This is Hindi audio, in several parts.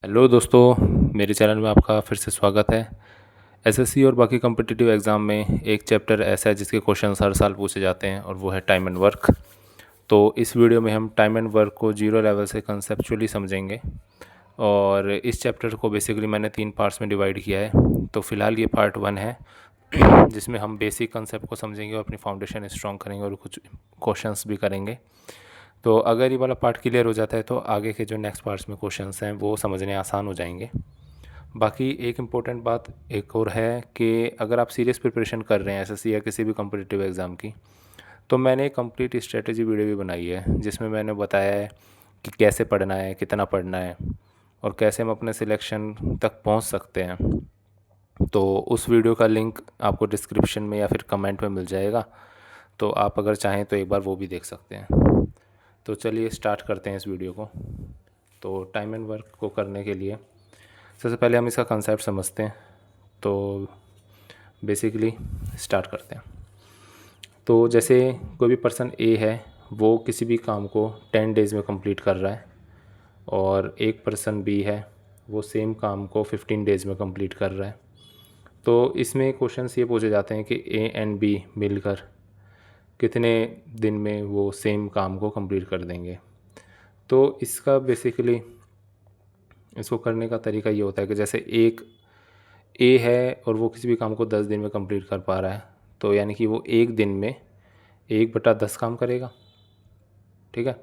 हेलो दोस्तों, मेरे चैनल में आपका फिर से स्वागत है। एसएससी और बाकी कॉम्पिटिटिव एग्ज़ाम में एक चैप्टर ऐसा है जिसके क्वेश्चन हर साल पूछे जाते हैं और वो है टाइम एंड वर्क। तो इस वीडियो में हम टाइम एंड वर्क को जीरो लेवल से कंसेप्चुअली समझेंगे और इस चैप्टर को बेसिकली मैंने 3 पार्ट्स में डिवाइड किया है। तो फ़िलहाल ये पार्ट 1 है जिसमें हम बेसिक कंसेप्ट को समझेंगे और अपनी फाउंडेशन स्ट्रॉन्ग करेंगे और कुछ क्वेश्चंस भी करेंगे। तो अगर ये वाला पार्ट क्लियर हो जाता है तो आगे के जो नेक्स्ट पार्ट्स में क्वेश्चंस हैं वो समझने आसान हो जाएंगे। बाकी एक इम्पोर्टेंट बात एक और है कि अगर आप सीरियस प्रिपरेशन कर रहे हैं एसएससी या किसी भी कॉम्पिटिटिव एग्ज़ाम की, तो मैंने एक कंप्लीट स्ट्रेटजी वीडियो भी बनाई है जिसमें मैंने बताया है कि कैसे पढ़ना है, कितना पढ़ना है और कैसे हम अपने सिलेक्शन तक पहुंच सकते हैं। तो उस वीडियो का लिंक आपको डिस्क्रिप्शन में या फिर कमेंट में मिल जाएगा, तो आप अगर चाहें तो एक बार वो भी देख सकते हैं। तो चलिए स्टार्ट करते हैं इस वीडियो को। तो टाइम एंड वर्क को करने के लिए सबसे पहले हम इसका कंसेप्ट समझते हैं। तो बेसिकली स्टार्ट करते हैं। तो जैसे कोई भी पर्सन ए है, वो किसी भी काम को 10 डेज़ में कंप्लीट कर रहा है और एक पर्सन बी है, वो सेम काम को 15 डेज़ में कंप्लीट कर रहा है। तो इसमें क्वेश्चंस ये पूछे जाते हैं कि ए एंड बी मिलकर कितने दिन में वो सेम काम को कंप्लीट कर देंगे। तो इसका बेसिकली इसको करने का तरीका ये होता है कि जैसे एक ए है और वो किसी भी काम को 10 दिन में कंप्लीट कर पा रहा है, तो यानी कि वो एक दिन में 1/10 काम करेगा, ठीक है।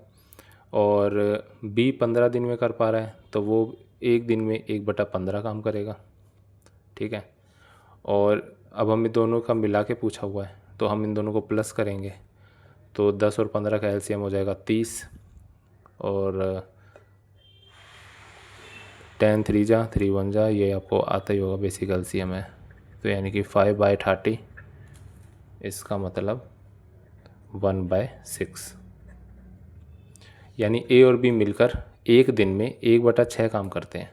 और बी 15 दिन में कर पा रहा है तो वो एक दिन में 1/15 काम करेगा, ठीक है। और अब हम इन दोनों का मिला के पूछा हुआ है तो हम इन दोनों को प्लस करेंगे तो 10 और 15 का एलसीएम हो जाएगा 30 और 10 3 जा 3 1 जा, ये आपको आता ही होगा, बेसिक एलसीएम है। तो यानी कि 5/30, इसका मतलब 1/6, यानी ए और बी मिलकर एक दिन में 1/6 काम करते हैं।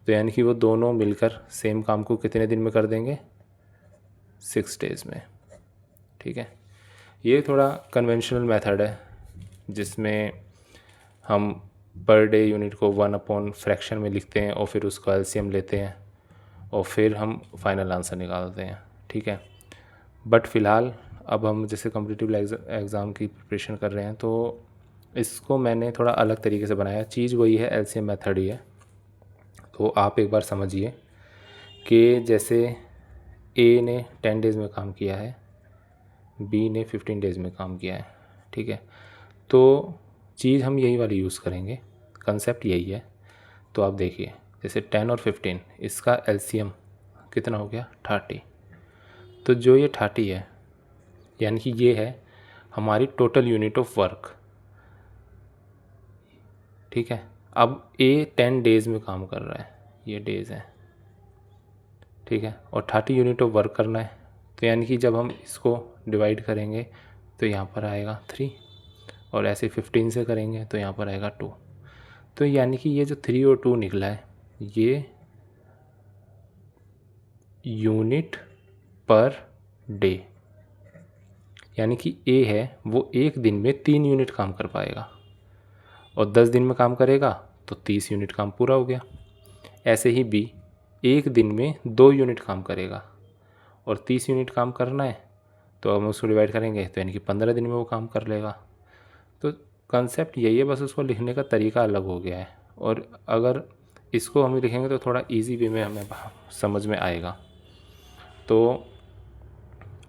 तो यानी कि वो दोनों मिलकर सेम काम को कितने दिन में कर देंगे? 6 डेज़ में, ठीक है। ये थोड़ा कन्वेंशनल मेथड है जिसमें हम पर डे यूनिट को 1/फ्रैक्शन में लिखते हैं और फिर उसको एलसीएम लेते हैं और फिर हम फाइनल आंसर निकालते हैं, ठीक है। बट फ़िलहाल अब हम जैसे कॉम्पिटिटिव एग्ज़ाम की प्रिपरेशन कर रहे हैं तो इसको मैंने थोड़ा अलग तरीके से बनाया। चीज़ वही है, एलसीएम मेथड ही है। तो आप एक बार समझिए कि जैसे ए ने 10 डेज़ में काम किया है, बी ने 15 डेज़ में काम किया है, ठीक है। तो चीज़ हम यही वाली यूज़ करेंगे, कंसेप्ट यही है। तो आप देखिए जैसे 10 और 15, इसका एलसीएम कितना हो गया? 30। तो जो ये 30 है यानी कि ये है हमारी टोटल यूनिट ऑफ वर्क, ठीक है। अब ए 10 डेज़ में काम कर रहा है, ये डेज़ है, ठीक है, और 30 यूनिट ऑफ वर्क करना है। तो यानी कि जब हम इसको डिवाइड करेंगे तो यहाँ पर आएगा 3 और ऐसे 15 से करेंगे तो यहाँ पर आएगा 2। तो यानी कि ये जो 3 और 2 निकला है ये यूनिट पर डे, यानी कि ए है वो एक दिन में 3 यूनिट काम कर पाएगा और 10 दिन में काम करेगा तो 30 यूनिट काम पूरा हो गया। ऐसे ही बी एक दिन में 2 यूनिट काम करेगा और 30 यूनिट काम करना है तो हम उसको डिवाइड करेंगे तो यानी कि 15 दिन में वो काम कर लेगा। तो कंसेप्ट यही है, बस उसको लिखने का तरीका अलग हो गया है। और अगर इसको हम लिखेंगे तो थोड़ा इजी वे में हमें समझ में आएगा। तो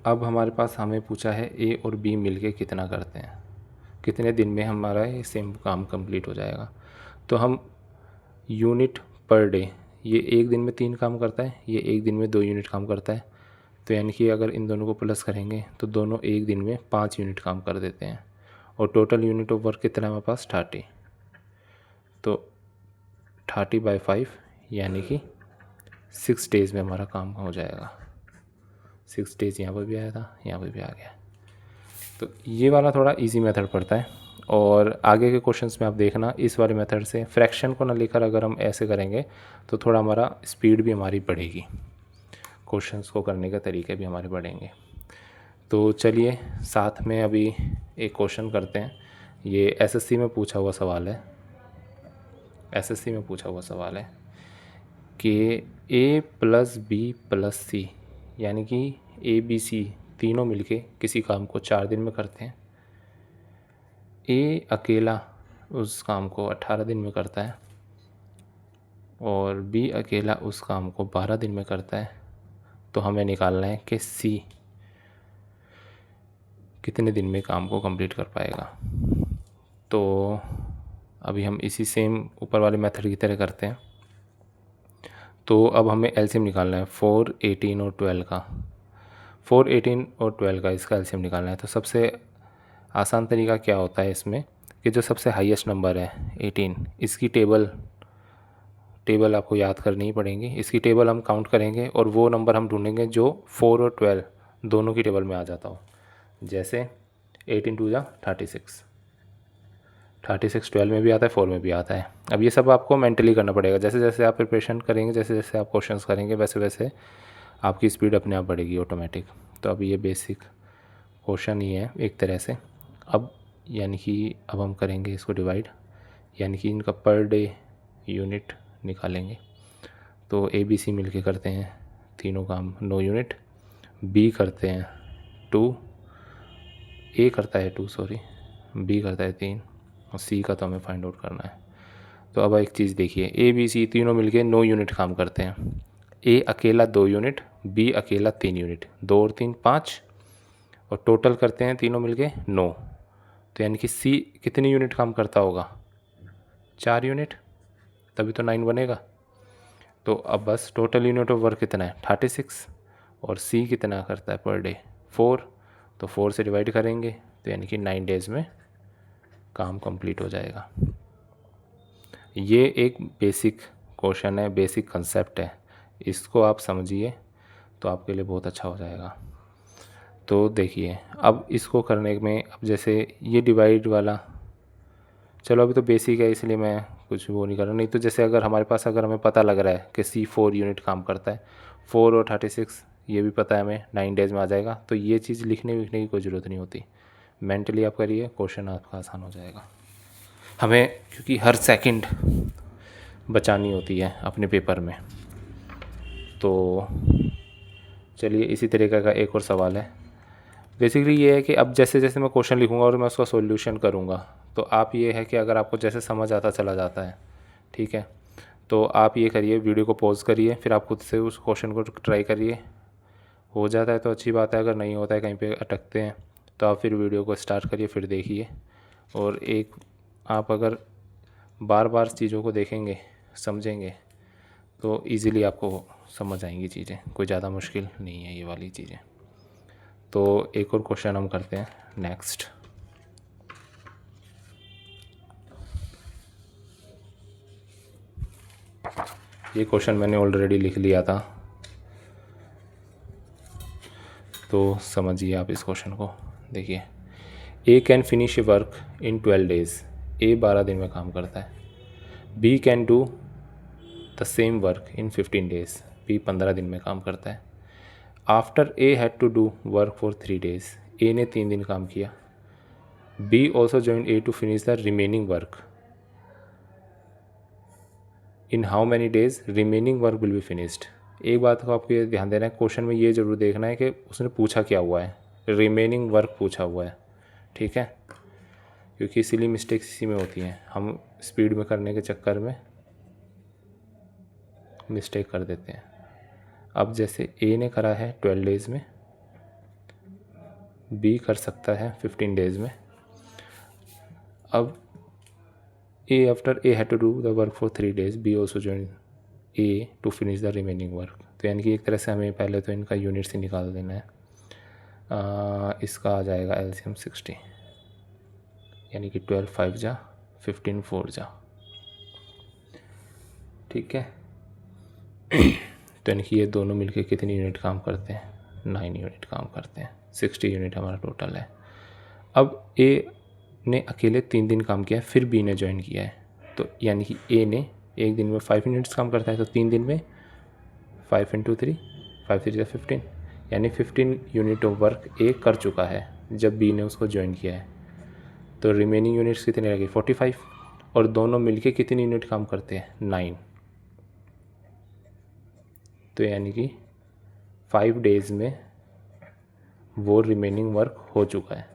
अब हमारे पास हमें पूछा है ए और बी मिलके कितना करते हैं, कितने दिन में हमारा ये सेम काम कंप्लीट हो जाएगा। तो हम यूनिट पर डे, ये एक दिन में 3 काम करता है, ये एक दिन में 2 यूनिट काम करता है। तो यानी कि अगर इन दोनों को प्लस करेंगे तो दोनों एक दिन में 5 यूनिट काम कर देते हैं और टोटल यूनिट ऑफ वर्क कितना है हमारे पास? 30। तो 30/5 यानी कि 6 डेज़ में हमारा काम हो जाएगा। 6 डेज़ यहाँ पर भी आया था, यहाँ पर भी आ गया। तो ये वाला थोड़ा इजी मेथड पड़ता है और आगे के क्वेश्चंस में आप देखना इस वाले मेथड से फ्रैक्शन को ना लेकर अगर हम ऐसे करेंगे तो थोड़ा हमारा स्पीड भी हमारी बढ़ेगी, क्वेश्चंस को करने के तरीके भी हमारे बढ़ेंगे। तो चलिए साथ में अभी एक क्वेश्चन करते हैं। ये एसएससी में पूछा हुआ सवाल है। एसएससी में पूछा हुआ सवाल है कि ए प्लस बी प्लस सी यानी कि ए बी सी तीनों मिलके किसी काम को 4 दिन में करते हैं। ए अकेला उस काम को 18 दिन में करता है और बी अकेला उस काम को 12 दिन में करता है। तो हमें निकालना है कि सी कितने दिन में काम को कंप्लीट कर पाएगा। तो अभी हम इसी सेम ऊपर वाले मेथड की तरह करते हैं। तो अब हमें एलसीएम निकालना है 4, 18 और 12 का। 4, 18 और 12 का इसका एलसीएम निकालना है। तो सबसे आसान तरीका क्या होता है इसमें कि जो सबसे हाईएस्ट नंबर है 18, इसकी टेबल आपको याद करनी ही पड़ेगी। इसकी टेबल हम काउंट करेंगे और वो नंबर हम ढूंढेंगे जो 4 और 12 दोनों की टेबल में आ जाता हो। जैसे 18 2 जा 36, 12 में भी आता है, 4 में भी आता है। अब ये सब आपको मेंटली करना पड़ेगा। जैसे जैसे आप प्रिपरेशन करेंगे, जैसे जैसे आप क्वेश्चंस करेंगे, वैसे वैसे आपकी स्पीड अपने आप बढ़ेगी ऑटोमेटिक। तो अब ये बेसिक क्वेश्चन ही है एक तरह से। अब यानी कि अब हम करेंगे इसको डिवाइड, यानी कि इनका पर डे यूनिट निकालेंगे। तो ए बी सी मिल के करते हैं तीनों काम 9 यूनिट, बी करते हैं 2, ए करता है 2 सॉरी, बी करता है 3 और सी का तो हमें फाइंड आउट करना है। तो अब एक चीज़ देखिए, ए बी सी तीनों मिलके 9 यूनिट काम करते हैं। ए अकेला 2 यूनिट, बी अकेला 3 यूनिट, 2 और 3 5 और टोटल करते हैं तीनों मिलके 9। तो यानी कि सी कितनी यूनिट काम करता होगा? 4 यूनिट, तभी तो 9 बनेगा। तो अब बस टोटल यूनिट ऑफ वर्क कितना है 36 और सी कितना करता है पर डे 4। तो 4 से डिवाइड करेंगे तो यानी कि 9 डेज़ में काम कंप्लीट हो जाएगा। ये एक बेसिक क्वेश्चन है, बेसिक कंसेप्ट है, इसको आप समझिए तो आपके लिए बहुत अच्छा हो जाएगा। तो देखिए अब इसको करने में, अब जैसे ये डिवाइड वाला, चलो अभी तो बेसिक है इसलिए मैं कुछ वो नहीं कर रहा। नहीं तो जैसे अगर हमारे पास, अगर हमें पता लग रहा है कि सी 4 यूनिट काम करता है, 4 और 36 ये भी पता है हमें 9 डेज़ में आ जाएगा, तो ये चीज़ लिखने विखने की कोई ज़रूरत नहीं होती। मेंटली आप करिए, क्वेश्चन आपका आसान हो जाएगा। हमें क्योंकि हर सेकंड बचानी होती है अपने पेपर में। तो चलिए इसी तरीके का एक और सवाल है। बेसिकली ये है कि अब जैसे जैसे मैं क्वेश्चन लिखूंगा और मैं उसका सॉल्यूशन करूंगा, तो आप ये है कि अगर आपको जैसे समझ आता चला जाता है, ठीक है, तो आप ये करिए, वीडियो को पॉज करिए, फिर आप खुद से उस क्वेश्चन को ट्राई करिए। हो जाता है तो अच्छी बात है, अगर नहीं होता है, कहीं पे अटकते हैं, तो आप फिर वीडियो को स्टार्ट करिए, फिर देखिए। और एक आप अगर बार बार चीज़ों को देखेंगे, समझेंगे, तो ईज़िली आपको समझ आएंगी चीज़ें। कोई ज़्यादा मुश्किल नहीं है ये वाली चीज़ें। तो एक और क्वेश्चन हम करते हैं नेक्स्ट। ये क्वेश्चन मैंने ऑलरेडी लिख लिया था, तो समझिए आप इस क्वेश्चन को। देखिए, A can finish a work in 12 days, A 12 दिन में काम करता है। B can do the same work in 15 days, B 15 दिन में काम करता है। After A had to do work for 3 days, A ने 3 दिन काम किया। B also join A to finish the remaining work in how many days remaining work will be finished. एक बात को आपको ये ध्यान देना है, क्वेश्चन में ये ज़रूर देखना है कि उसने पूछा क्या हुआ है, रिमेनिंग वर्क पूछा हुआ है, ठीक है, क्योंकि इसीलिए मिस्टेक्स इसी में होती हैं, हम स्पीड में करने के चक्कर में मिस्टेक कर देते हैं। अब जैसे ए ने करा है 12 डेज़ में, बी कर सकता है 15 डेज़ में। अब A after A had to do the work for 3 days, B also join A to finish the remaining work. तो यानी कि एक तरह से हमें पहले तो इनका यूनिट्स ही निकाल देना है। इसका आ जाएगा एलसीएम 60, यानी कि 12 5 जा 15 4 जा, ठीक है। तो यानी कि ये दोनों मिलके कितनी यूनिट काम करते हैं? 9 यूनिट काम करते हैं। 60 यूनिट हमारा टोटल है। अब ए ने अकेले 3 दिन काम किया है, फिर बी ने ज्वाइन किया है, तो यानी कि ए ने एक दिन में 5 यूनिट्स काम करता है, तो 3 दिन में 5 × 3 5 3 15, यानी 15 यूनिट ऑफ वर्क ए कर चुका है जब बी ने उसको ज्वाइन किया है। तो रिमेनिंग यूनिट्स कितने लगे? 45। और दोनों मिलके कितनी यूनिट काम करते हैं, 9। तो यानी कि 5 डेज़ में वो रिमेनिंग वर्क हो चुका है।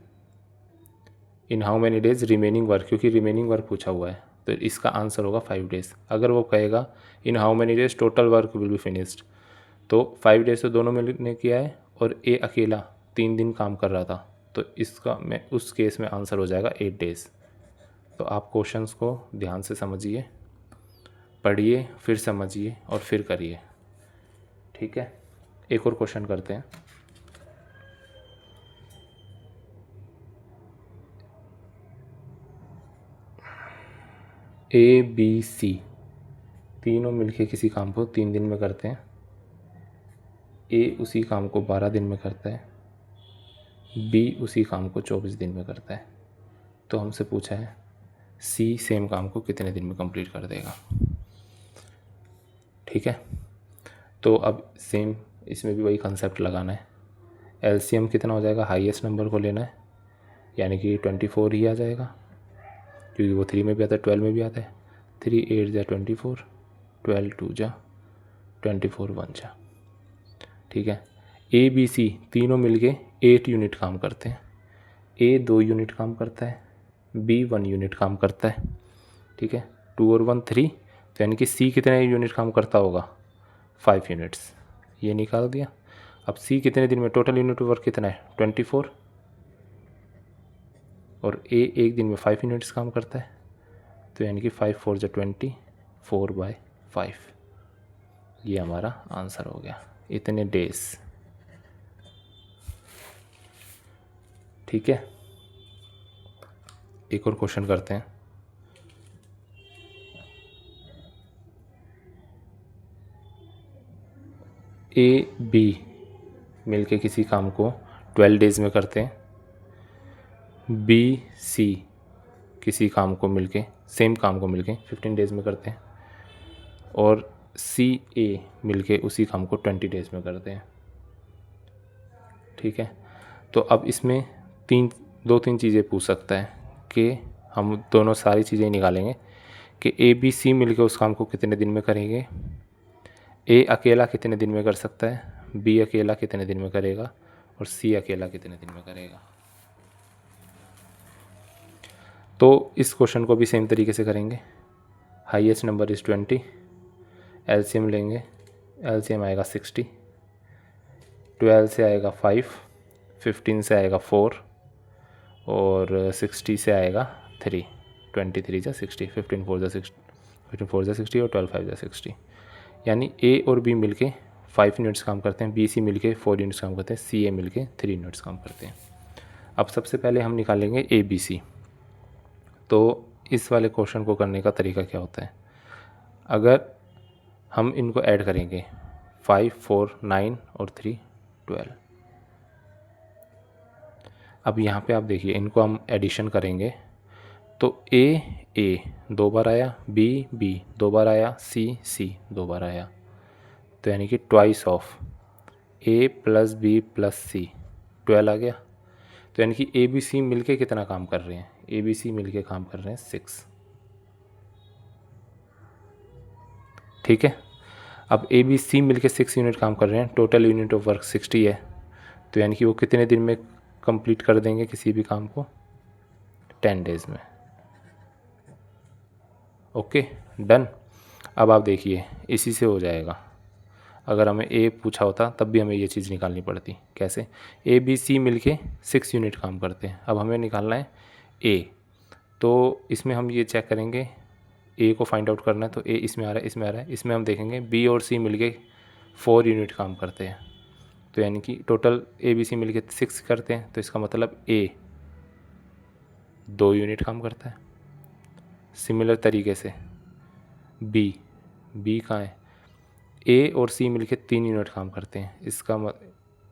इन how many days remaining work, क्योंकि रिमेनिंग वर्क पूछा हुआ है तो इसका आंसर होगा 5 डेज़। अगर वो कहेगा इन how many days total work will be finished, तो 5 डेज तो दोनों मिलने किया है और ए अकेला 3 दिन काम कर रहा था, तो इसका मैं उस केस में आंसर हो जाएगा 8 डेज़। तो आप क्वेश्चंस को ध्यान से समझिए, पढ़िए, फिर समझिए और फिर करिए। ठीक है, एक और क्वेश्चन करते हैं। ए बी सी तीनों मिलके किसी काम को 3 दिन में करते हैं। ए उसी काम को 12 दिन में करता है, बी उसी काम को 24 दिन में करता है। तो हमसे पूछा है सी सेम काम को कितने दिन में कंप्लीट कर देगा। ठीक है, तो अब सेम इसमें भी वही कंसेप्ट लगाना है। एलसीएम कितना हो जाएगा, हाईएस्ट नंबर को लेना है, यानी कि 24 ही आ जाएगा, क्योंकि वो 3 में भी आता है, 12 में भी आता है। 3 8 जा 24, 12 2 जा 24 1 जा। ठीक है, ए बी सी तीनों मिलके 8 यूनिट काम करते हैं। ए 2 यूनिट काम करता है, बी 1 यूनिट काम करता है। ठीक है, 2 और 1 3, तो यानी कि सी कितने यूनिट काम करता होगा, 5 यूनिट्स। ये निकाल दिया। अब सी कितने दिन में, टोटल यूनिट वर्क कितना है, 24, और ए एक दिन में 5 यूनिट्स काम करता है, तो यानी कि 5 4 जा 20, 4/5। ये हमारा आंसर हो गया, इतने डेज। ठीक है, एक और क्वेश्चन करते हैं। ए बी मिलके किसी काम को 12 डेज़ में करते हैं, बी सी किसी काम को मिलके, सेम काम को मिलके 15 डेज़ में करते हैं, और सी ए मिलके उसी काम को 20 डेज़ में करते हैं। ठीक है, तो अब इसमें 3 चीज़ें पूछ सकता है कि हम दोनों सारी चीज़ें निकालेंगे कि ए बी सी मिलके उस काम को कितने दिन में करेंगे, ए अकेला कितने दिन में कर सकता है, बी अकेला कितने दिन में करेगा, और सी अकेला कितने दिन में करेगा। तो इस क्वेश्चन को भी सेम तरीके से करेंगे। हाईएस्ट नंबर इज़ 20, एलसीएम लेंगे, एलसीएम आएगा 60, 12 से आएगा 5, 15 से आएगा 4, और 60 से आएगा 3, 23 जा 60, 15 4 जा 60, 15 4 जा 60 और 12 5 जा 60। यानी ए और बी मिलके 5 यूनिट्स काम करते हैं, बी सी मिलके 4 यूनिट्स काम करते हैं, सी ए मिलके 3 यूनिट्स काम करते हैं। अब सबसे पहले हम निकालेंगे ए बी सी। तो इस वाले क्वेश्चन को करने का तरीका क्या होता है, अगर हम इनको ऐड करेंगे 5 4 9 और 3 12। अब यहाँ पे आप देखिए, इनको हम एडिशन करेंगे तो ए 2 बार आया, बी 2 बार आया, सी 2 बार आया, तो यानी कि twice of A plus B plus C 12 आ गया। तो यानी कि ए बी सी मिलके कितना काम कर रहे हैं, ए बी सी मिलके काम कर रहे हैं 6। ठीक है, अब ए बी सी मिलके 6 यूनिट काम कर रहे हैं, टोटल यूनिट ऑफ वर्क 60 है, तो यानी कि वो कितने दिन में कंप्लीट कर देंगे किसी भी काम को, 10 डेज़ में। Okay done. अब आप देखिए, इसी से हो जाएगा। अगर हमें ए पूछा होता तब भी हमें ये चीज़ निकालनी पड़ती। कैसे, ए बी सी मिलके 6 यूनिट काम करते हैं, अब हमें निकालना है ए। तो इसमें हम ये चेक करेंगे, ए को फाइंड आउट करना है, तो ए इसमें आ रहा है, इसमें आ रहा है, इसमें हम देखेंगे बी और सी मिलके 4 यूनिट काम करते हैं, तो यानी कि टोटल ए बी सी मिलके 6 करते हैं, तो इसका मतलब ए 2 यूनिट काम करता है। सिमिलर तरीके से बी कहाँ है, ए और सी मिलके 3 यूनिट काम करते हैं,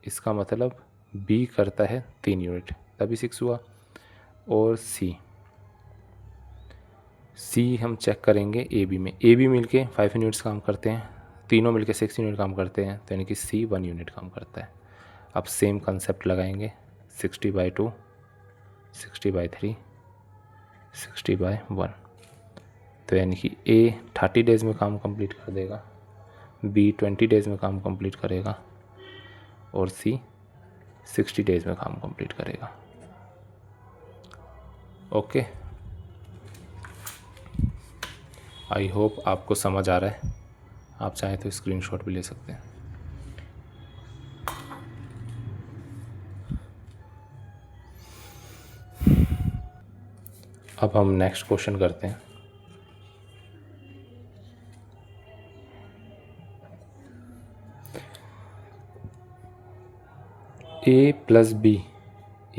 इसका मतलब बी करता है 3 यूनिट, तभी 6 हुआ। और सी हम चेक करेंगे ए बी मिलके 5 यूनिट्स काम करते हैं, तीनों मिलके 6 यूनिट काम करते हैं, तो यानी कि सी 1 यूनिट काम करता है। अब सेम कंसेप्ट लगाएंगे, 60/2, 60/3, 60/1। तो यानी कि ए 30 डेज़ में काम कंप्लीट कर देगा, बी 20 डेज़ में काम कंप्लीट करेगा और सी 60 डेज़ में काम कंप्लीट करेगा। ओके, आई होप आपको समझ आ रहा है। आप चाहें तो स्क्रीनशॉट भी ले सकते हैं। अब हम नेक्स्ट क्वेश्चन करते हैं। ए प्लस बी,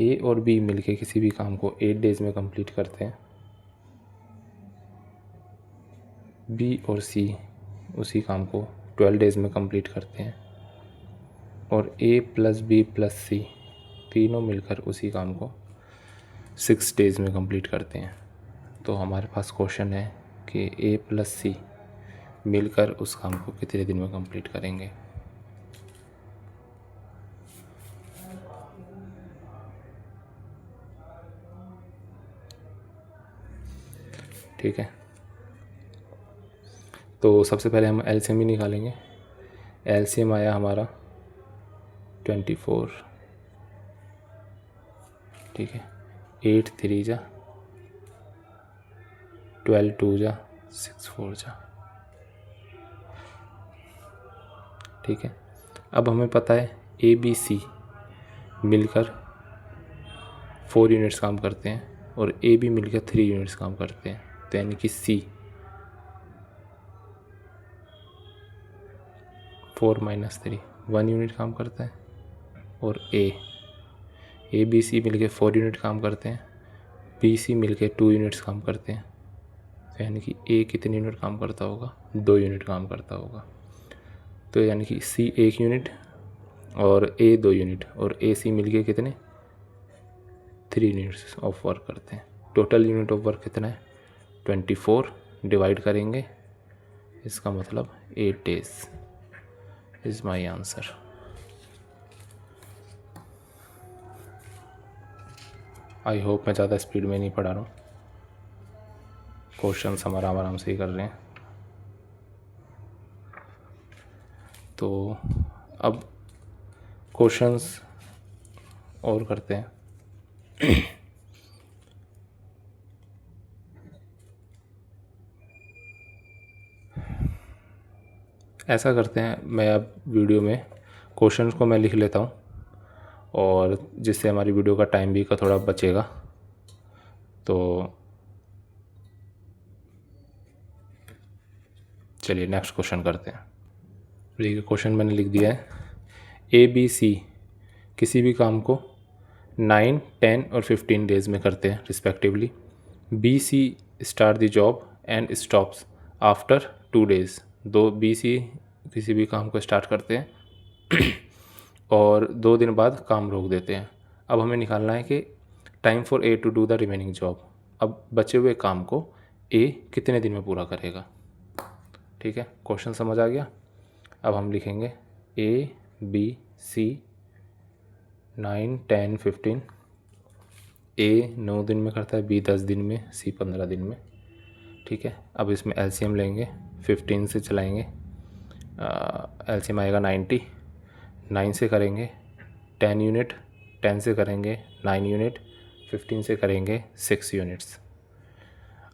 ए और बी मिलके किसी भी काम को 8 डेज़ में कंप्लीट करते हैं। बी और सी उसी काम को 12 डेज़ में कंप्लीट करते हैं। और ए प्लस बी प्लस सी तीनों मिलकर उसी काम को 6 डेज़ में कंप्लीट करते हैं। तो हमारे पास क्वेश्चन है कि ए प्लस सी मिलकर उस काम को कितने दिन में कंप्लीट करेंगे। ठीक है, तो सबसे पहले हम एलसीएम ही निकालेंगे। एलसीएम आया हमारा 24। ठीक है, 8 3 जा 12 2 जा 6 4 जा। ठीक है, अब हमें पता है ए बी सी मिलकर 4 यूनिट्स काम करते हैं और ए बी मिलकर 3 यूनिट्स काम करते हैं। तो यानी कि सी 4 - 3 1 यूनिट काम करता है और ए बी सी मिलके 4 यूनिट काम करते हैं, बी सी मिलके 2 यूनिट्स काम करते हैं। तो यानी कि ए कितने यूनिट काम करता होगा, 2 यूनिट काम करता होगा। तो यानी कि सी 1 यूनिट और ए 2 यूनिट और ए सी मिलके कितने 3 यूनिट्स ऑफ वर्क करते हैं। टोटल यूनिट ऑफ वर्क कितना है 24, डिवाइड करेंगे, इसका मतलब 8 days is my answer. I hope मैं ज़्यादा स्पीड में नहीं पढ़ा रहा हूँ, क्वेश्चन हम आराम से ही कर रहे हैं। तो अब क्वेश्चंस और करते हैं। ऐसा करते हैं, मैं अब वीडियो में क्वेश्चंस को मैं लिख लेता हूँ और जिससे हमारी वीडियो का टाइम भी का थोड़ा बचेगा। तो चलिए नेक्स्ट क्वेश्चन करते हैं। देखिए क्वेश्चन मैंने लिख दिया है, ए बी सी किसी भी काम को 9 10 और 15 डेज़ में करते हैं respectively. B C start the job and stops after 2 days. B C किसी भी काम को स्टार्ट करते हैं और 2 दिन बाद काम रोक देते हैं। अब हमें निकालना है कि time for A to do the remaining job. अब बचे हुए काम को ए कितने दिन में पूरा करेगा। ठीक है, क्वेश्चन समझ आ गया। अब हम लिखेंगे ए बी सी 9 10 15। ए 9 दिन में करता है, बी 10 दिन में, सी 15 दिन में। ठीक है, अब इसमें एलसीएम लेंगे, 15 से चलाएंगे, एलसीएम आएगा 90। 9 से करेंगे 10 यूनिट, 10 से करेंगे 9 यूनिट, 15 से करेंगे 6 यूनिट्स।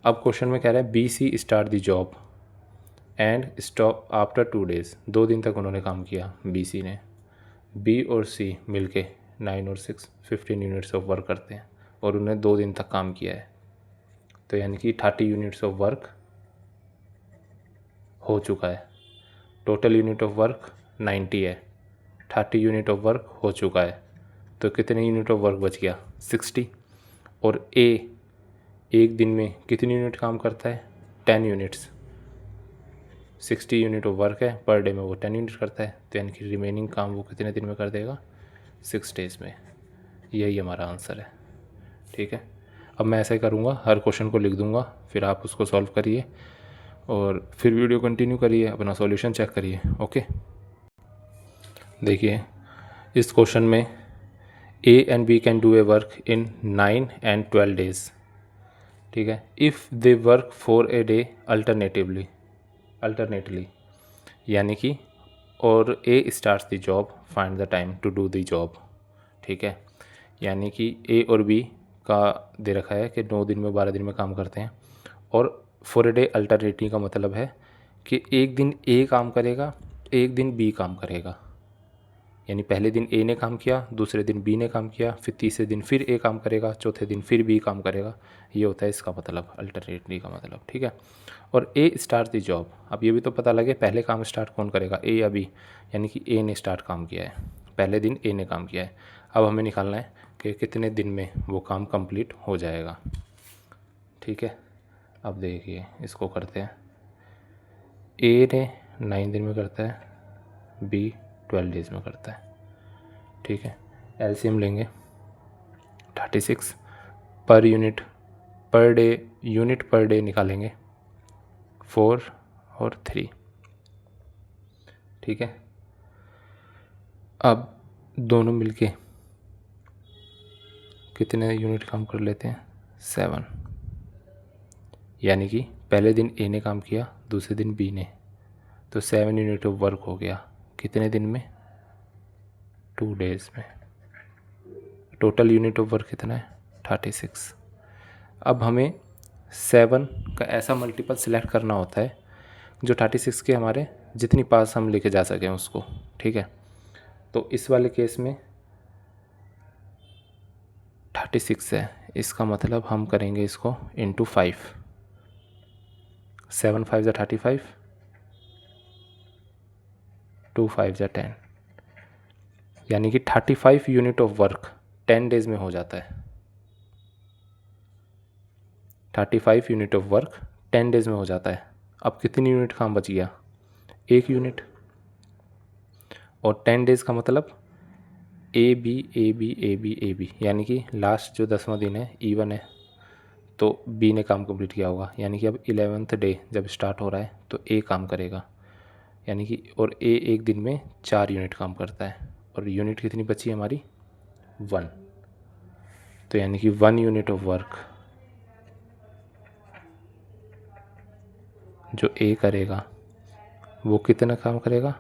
अब क्वेश्चन में कह रहा है B C start the job and stop after 2 days. 2 दिन तक उन्होंने काम किया बी सी ने। बी और सी मिलके 9 और 6 15 यूनिट्स ऑफ वर्क करते हैं और उन्होंने 2 दिन तक काम किया है। तो यानी कि 30 यूनिट्स ऑफ वर्क हो चुका है। टोटल यूनिट ऑफ वर्क 90 है, 30 यूनिट ऑफ वर्क हो चुका है। तो कितने यूनिट ऑफ वर्क बच गया 60। और ए एक दिन में कितनी यूनिट काम करता है 10 यूनिट्स। 60 यूनिट ऑफ वर्क है, पर डे में वो 10 यूनिट करता है। तो यानी कि रिमेनिंग काम वो कितने दिन में कर देगा 6 डेज़ में। यही हमारा आंसर है। ठीक है, अब मैं ऐसा ही करूँगा, हर क्वेश्चन को लिख दूँगा, फिर आप उसको सॉल्व करिए और फिर वीडियो कंटिन्यू करिए, अपना सॉल्यूशन चेक करिए। ओके, देखिए इस क्वेश्चन में A and B can do a work in 9 and 12 days. ठीक है। If they work for a day alternately, यानी कि और A starts the job, find the time to do the job. ठीक है, यानी कि ए और बी का दे रखा है कि 9 दिन में 12 दिन में काम करते हैं, और फॉर ए डे अल्टरनेटली का मतलब है कि एक दिन ए काम करेगा, एक दिन बी काम करेगा। यानी पहले दिन ए ने काम किया, दूसरे दिन बी ने काम किया, फिर तीसरे दिन फिर ए काम करेगा, चौथे दिन फिर बी काम करेगा। ये होता है इसका मतलब, अल्टरनेटली का मतलब। ठीक है, और ए स्टार्ट द जॉब। अब ये भी तो पता लगे पहले काम स्टार्ट कौन करेगा, ए या बी। यानी कि ए ने स्टार्ट काम किया है, पहले दिन ए ने काम किया है। अब हमें निकालना है कि कितने दिन में वो काम कंप्लीट हो जाएगा। ठीक है, अब देखिए इसको करते हैं। ए ने 9 दिन में करता है, बी 12 डेज़ में करता है। ठीक है, एलसीएम लेंगे 36 पर यूनिट पर डे निकालेंगे 4 और 3। ठीक है, अब दोनों मिलके कितने यूनिट काम कर लेते हैं, 7। यानी कि पहले दिन ए ने काम किया, दूसरे दिन बी ने, तो 7 यूनिट ऑफ वर्क हो गया कितने दिन में, 2 डेज़ में। टोटल यूनिट ऑफ वर्क कितना है, 36। अब हमें 7 का ऐसा मल्टीपल सिलेक्ट करना होता है जो 36 के हमारे जितनी पास हम लेके जा सकें उसको। ठीक है, तो इस वाले केस में 36 है, इसका मतलब हम करेंगे इसको इंटू 5। 7 5 = 35, 2 5 = 10। यानी कि 35 यूनिट ऑफ वर्क 10 डेज़ में हो जाता है। 35 यूनिट ऑफ वर्क 10 डेज़ में हो जाता है। अब कितनी यूनिट काम बच गया, 1 यूनिट। और 10 डेज़ का मतलब A B A B A B A B, यानी कि लास्ट जो 10वां दिन है इवन है, तो बी ने काम कंप्लीट किया होगा। यानी कि अब 11th डे जब स्टार्ट हो रहा है तो ए काम करेगा, यानी कि और ए एक दिन में 4 यूनिट काम करता है, और यूनिट कितनी बची है हमारी, 1। तो यानी कि 1 यूनिट ऑफ वर्क जो ए करेगा वो कितना काम करेगा,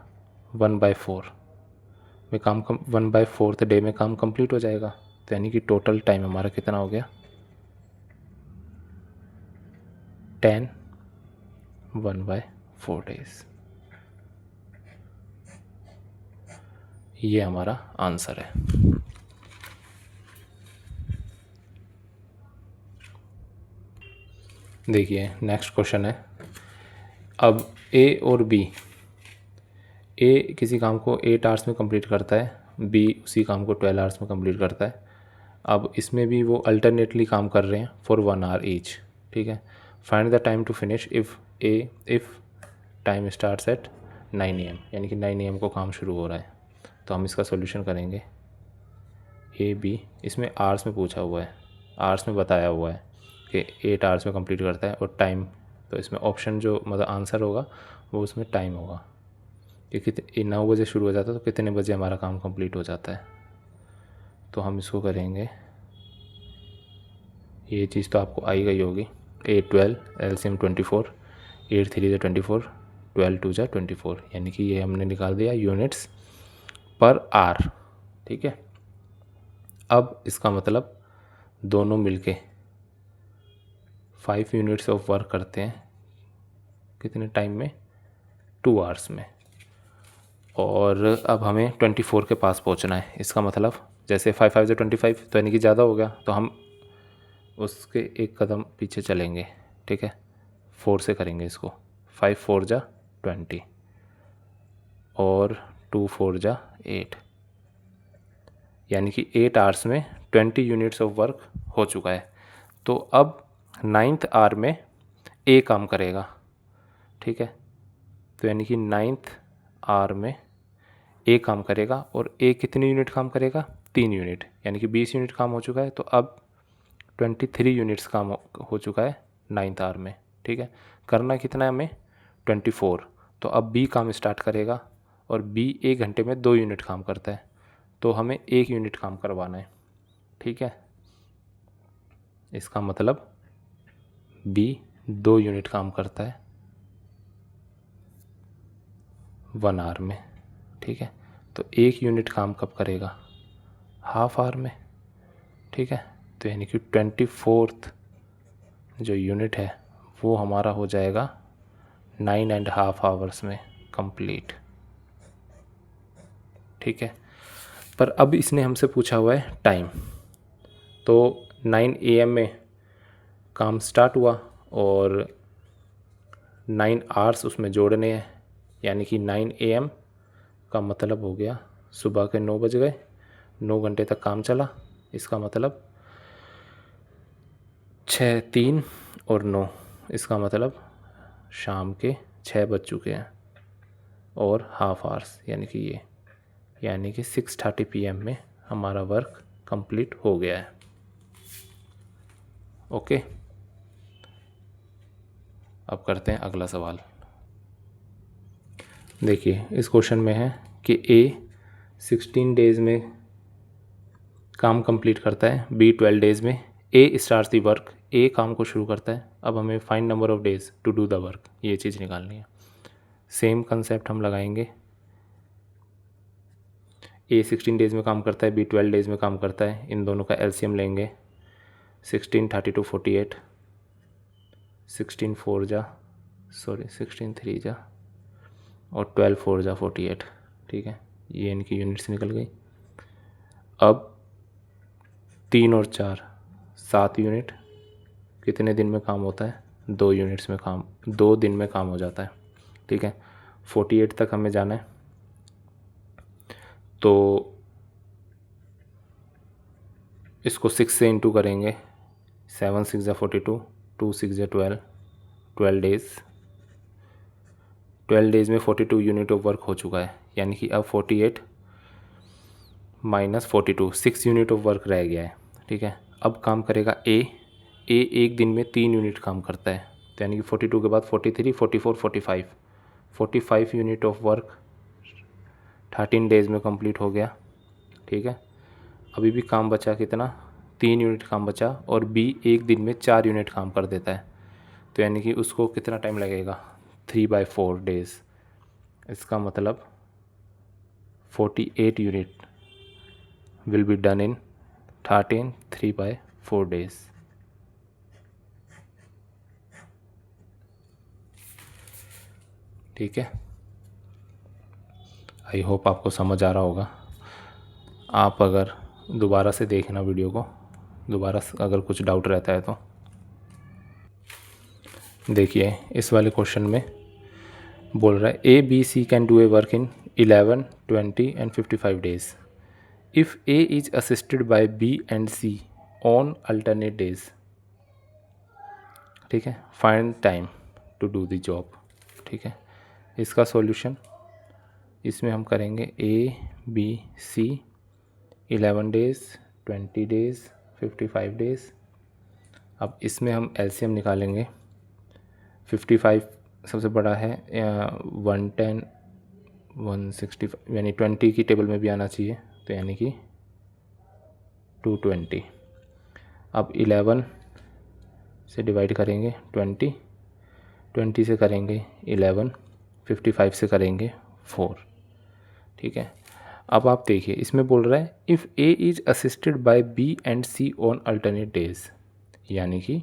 1/4 में काम 1/4 डे में काम कंप्लीट हो जाएगा। तो यानी कि टोटल टाइम हमारा कितना हो गया, 10 1/4 डेज। ये हमारा आंसर है। देखिए नेक्स्ट क्वेश्चन है। अब ए और बी, ए किसी काम को 8 आवर्स में कंप्लीट करता है, बी उसी काम को 12 आवर्स में कंप्लीट करता है। अब इसमें भी वो अल्टरनेटली काम कर रहे हैं फॉर 1 आवर ईच। ठीक है, find the time to finish if time starts at 9 AM, यानी कि 9 AM को काम शुरू हो रहा है। तो हम इसका सोल्यूशन करेंगे। ए बी, इसमें आवर्स में पूछा हुआ है, आवर्स में बताया हुआ है कि 8 आवर्स में कंप्लीट करता है, और टाइम तो इसमें ऑप्शन जो मतलब आंसर होगा वो उसमें टाइम होगा कि कितने 9 बजे शुरू हो जाता है तो कितने बजे हमारा काम कंप्लीट हो जाता है। तो हम इसको करेंगे, ये चीज़ तो आपको आई गई होगी। 8 12 LCM 24, 8 3 = 24, 12 2 = 24, यानी कि ये हमने निकाल दिया यूनिट्स पर आवर। ठीक है, अब इसका मतलब दोनों मिलके 5 यूनिट्स ऑफ वर्क करते हैं कितने टाइम में, 2 आवर्स में। और अब हमें 24 के पास पहुंचना है। इसका मतलब जैसे 5 5 = 25, तो यानी कि ज़्यादा हो गया, तो हम उसके एक कदम पीछे चलेंगे। ठीक है, 4 से करेंगे इसको। 5 4 = 20 और 2 4 = 8, यानी कि 8 आवर्स में 20 यूनिट्स ऑफ वर्क हो चुका है। तो अब 9th आवर में ए काम करेगा। ठीक है, तो यानी कि 9th आवर में ए काम करेगा, और ए कितनी यूनिट काम करेगा, 3 यूनिट, यानी कि 20 यूनिट काम हो चुका है। तो अब 23 यूनिट्स काम हो चुका है 9th आवर में। ठीक है, करना कितना है हमें, 24। तो अब बी काम स्टार्ट करेगा, और बी 1 घंटे में 2 यूनिट काम करता है, तो हमें 1 यूनिट काम करवाना है। ठीक है, इसका मतलब बी 2 यूनिट काम करता है 1 आवर में, ठीक है। तो 1 यूनिट काम कब करेगा, हाफ आवर में, ठीक है। तो यानी कि 24th जो यूनिट है वो हमारा हो जाएगा 9.5 आवर्स में कंप्लीट, ठीक है। पर अब इसने हमसे पूछा हुआ है टाइम। तो 9 AM में काम स्टार्ट हुआ और 9 आवर्स उसमें जोड़ने हैं, यानी कि 9 AM का मतलब हो गया सुबह के 9 बज गए, 9 घंटे तक काम चला। इसका मतलब 6, 3 और 9, इसका मतलब शाम के 6 बज चुके हैं और हाफ आवर्स यानी कि 6:30 PM में हमारा वर्क कंप्लीट हो गया है। ओके, अब करते हैं अगला सवाल। देखिए इस क्वेश्चन में है कि ए 16 डेज़ में काम कंप्लीट करता है, बी 12 डेज़ में। ए स्टार्ट्स दी वर्क, ए काम को शुरू करता है। अब हमें find number of days to do the work, ये चीज़ निकालनी है। सेम कंसेप्ट हम लगाएंगे, ए 16 डेज़ में काम करता है, बी 12 डेज़ में काम करता है। इन दोनों का एलसीएम लेंगे, 16 32 48, 16 3 जा और 12 4 जा 48, ठीक है। ये इनकी यूनिट्स निकल गई। अब 3 और 4 7 यूनिट कितने दिन में काम होता है, 2 यूनिट्स में काम, 2 दिन में काम हो जाता है, ठीक है। 48 तक हमें जाना है, तो इसको 6 से इंटू करेंगे, 7 6 जा 42, 2 6 जा 12, 12 डेज़। 12 डेज़ में 42 यूनिट ऑफ वर्क हो चुका है, यानी कि अब 48 माइनस 42, 6 यूनिट ऑफ वर्क रह गया है, ठीक है। अब काम करेगा ए एक दिन में 3 यूनिट काम करता है, तो यानी कि 42 के बाद 43 44 45 यूनिट ऑफ वर्क 13 डेज़ में कंप्लीट हो गया, ठीक है। अभी भी काम बचा कितना, 3 यूनिट काम बचा, और बी एक दिन में 4 यूनिट काम कर देता है, तो यानी कि उसको कितना टाइम लगेगा, 3/4 डेज़। इसका मतलब 48 unit will be done in 3/4 days. ठीक है, आई होप आपको समझ आ रहा होगा। आप अगर दोबारा से देखना वीडियो को, दोबारा अगर कुछ डाउट रहता है तो देखिए। इस वाले क्वेश्चन में बोल रहा है A B C can do a work in 11 20 and 55 days if A is assisted by B and C on alternate days, ठीक है। Find time to do the job, ठीक है। इसका सॉल्यूशन इसमें हम करेंगे A B C 11 days 20 days 55 days. अब इसमें हम एलसीएम निकालेंगे। 55 सबसे बड़ा है, 110 165, यानी 20 की टेबल में भी आना चाहिए, तो यानी कि 220। अब 11 से डिवाइड करेंगे 20 से करेंगे 11, 55 से करेंगे 4, ठीक है। अब आप देखिए इसमें बोल रहा है if A is assisted by B and C on alternate days, यानी कि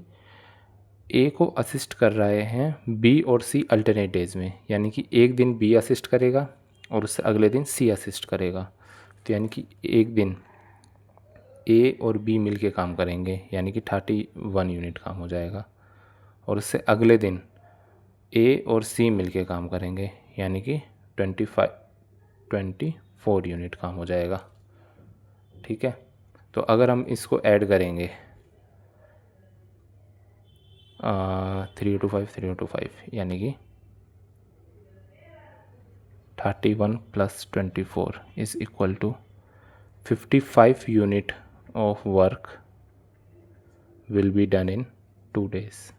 ए को असिस्ट कर रहे हैं बी और सी अल्टरनेट डेज में, यानी कि एक दिन बी असिस्ट करेगा और उससे अगले दिन सी असिस्ट करेगा, तो यानी कि एक दिन ए और बी मिल के काम करेंगे, यानी कि 31 यूनिट काम हो जाएगा, और उससे अगले दिन ए और सी मिल के काम करेंगे, यानी कि 24 यूनिट काम हो जाएगा, ठीक है। तो अगर हम इसको ऐड करेंगे 3 to 5 यानी कि 31 + 24 is equal to 55 unit of work will be done in 2 days,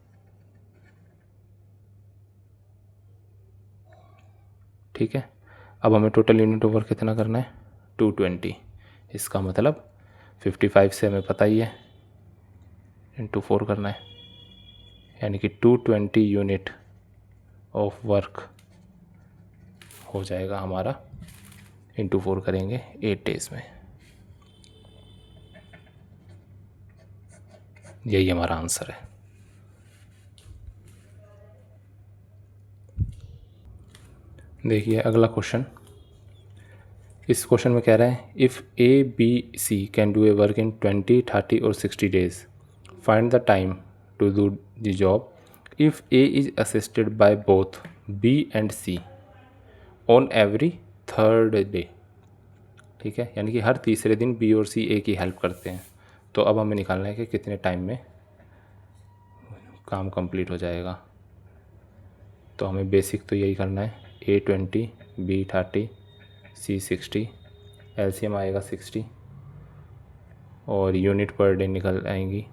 ठीक है। अब हमें टोटल यूनिट ऑफ वर्क कितना करना है, 220। इसका मतलब 55 से हमें पता ही है, × 4 करना है, यानी कि 220 यूनिट ऑफ वर्क हो जाएगा हमारा, इंटू 4 करेंगे 8 डेज़ में। यही हमारा आंसर है। देखिए अगला क्वेश्चन, इस क्वेश्चन में कह रहा है if A B C can do a work in 20, 30 और 60 days, find the time to do the job if A is assisted by both B and C on every third day. ठीक है, यानी कि हर तीसरे दिन बी और सी ए की हेल्प करते हैं। तो अब हमें निकालना है कि कितने टाइम में काम कंप्लीट हो जाएगा। तो हमें बेसिक तो यही करना है, ए 20, बी 30, सी 60, एलसीएम आएगा 60 और यूनिट पर डे निकल आएंगी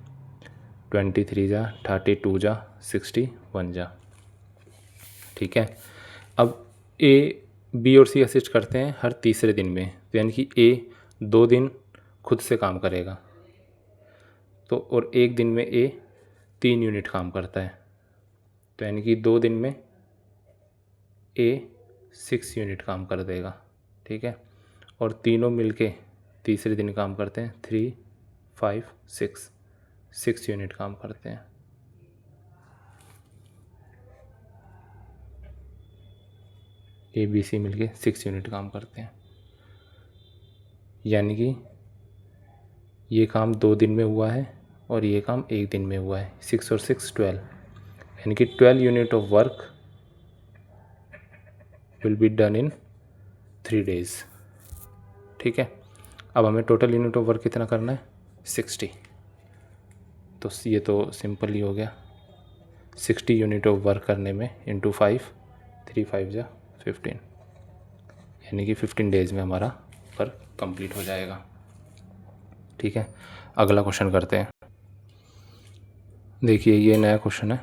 23 जा 32 जा 61 जा। ठीक है, अब ए बी और सी असिस्ट करते हैं हर तीसरे दिन में, तो यानी कि ए 2 दिन खुद से काम करेगा, तो और एक दिन में ए 3 यूनिट काम करता है, तो यानी कि 2 दिन में ए 6 यूनिट काम कर देगा। ठीक है, और तीनों मिलके तीसरे दिन काम करते हैं 3, 5, 6 यूनिट काम करते हैं। ए बी सी मिलके 6 यूनिट काम करते हैं, यानी कि ये काम 2 दिन में हुआ है और ये काम 1 दिन में हुआ है। 6 और 6 12, यानी कि 12 unit of work will be done in 3 days. ठीक है, अब हमें टोटल यूनिट ऑफ वर्क कितना करना है, 60। तो ये तो सिंपल ही हो गया, 60 यूनिट ऑफ वर्क करने में इंटू 5, 3 5 जा 15, यानी कि 15 डेज़ में हमारा वर्क कंप्लीट हो जाएगा। ठीक है, अगला क्वेश्चन करते हैं। देखिए ये नया क्वेश्चन है।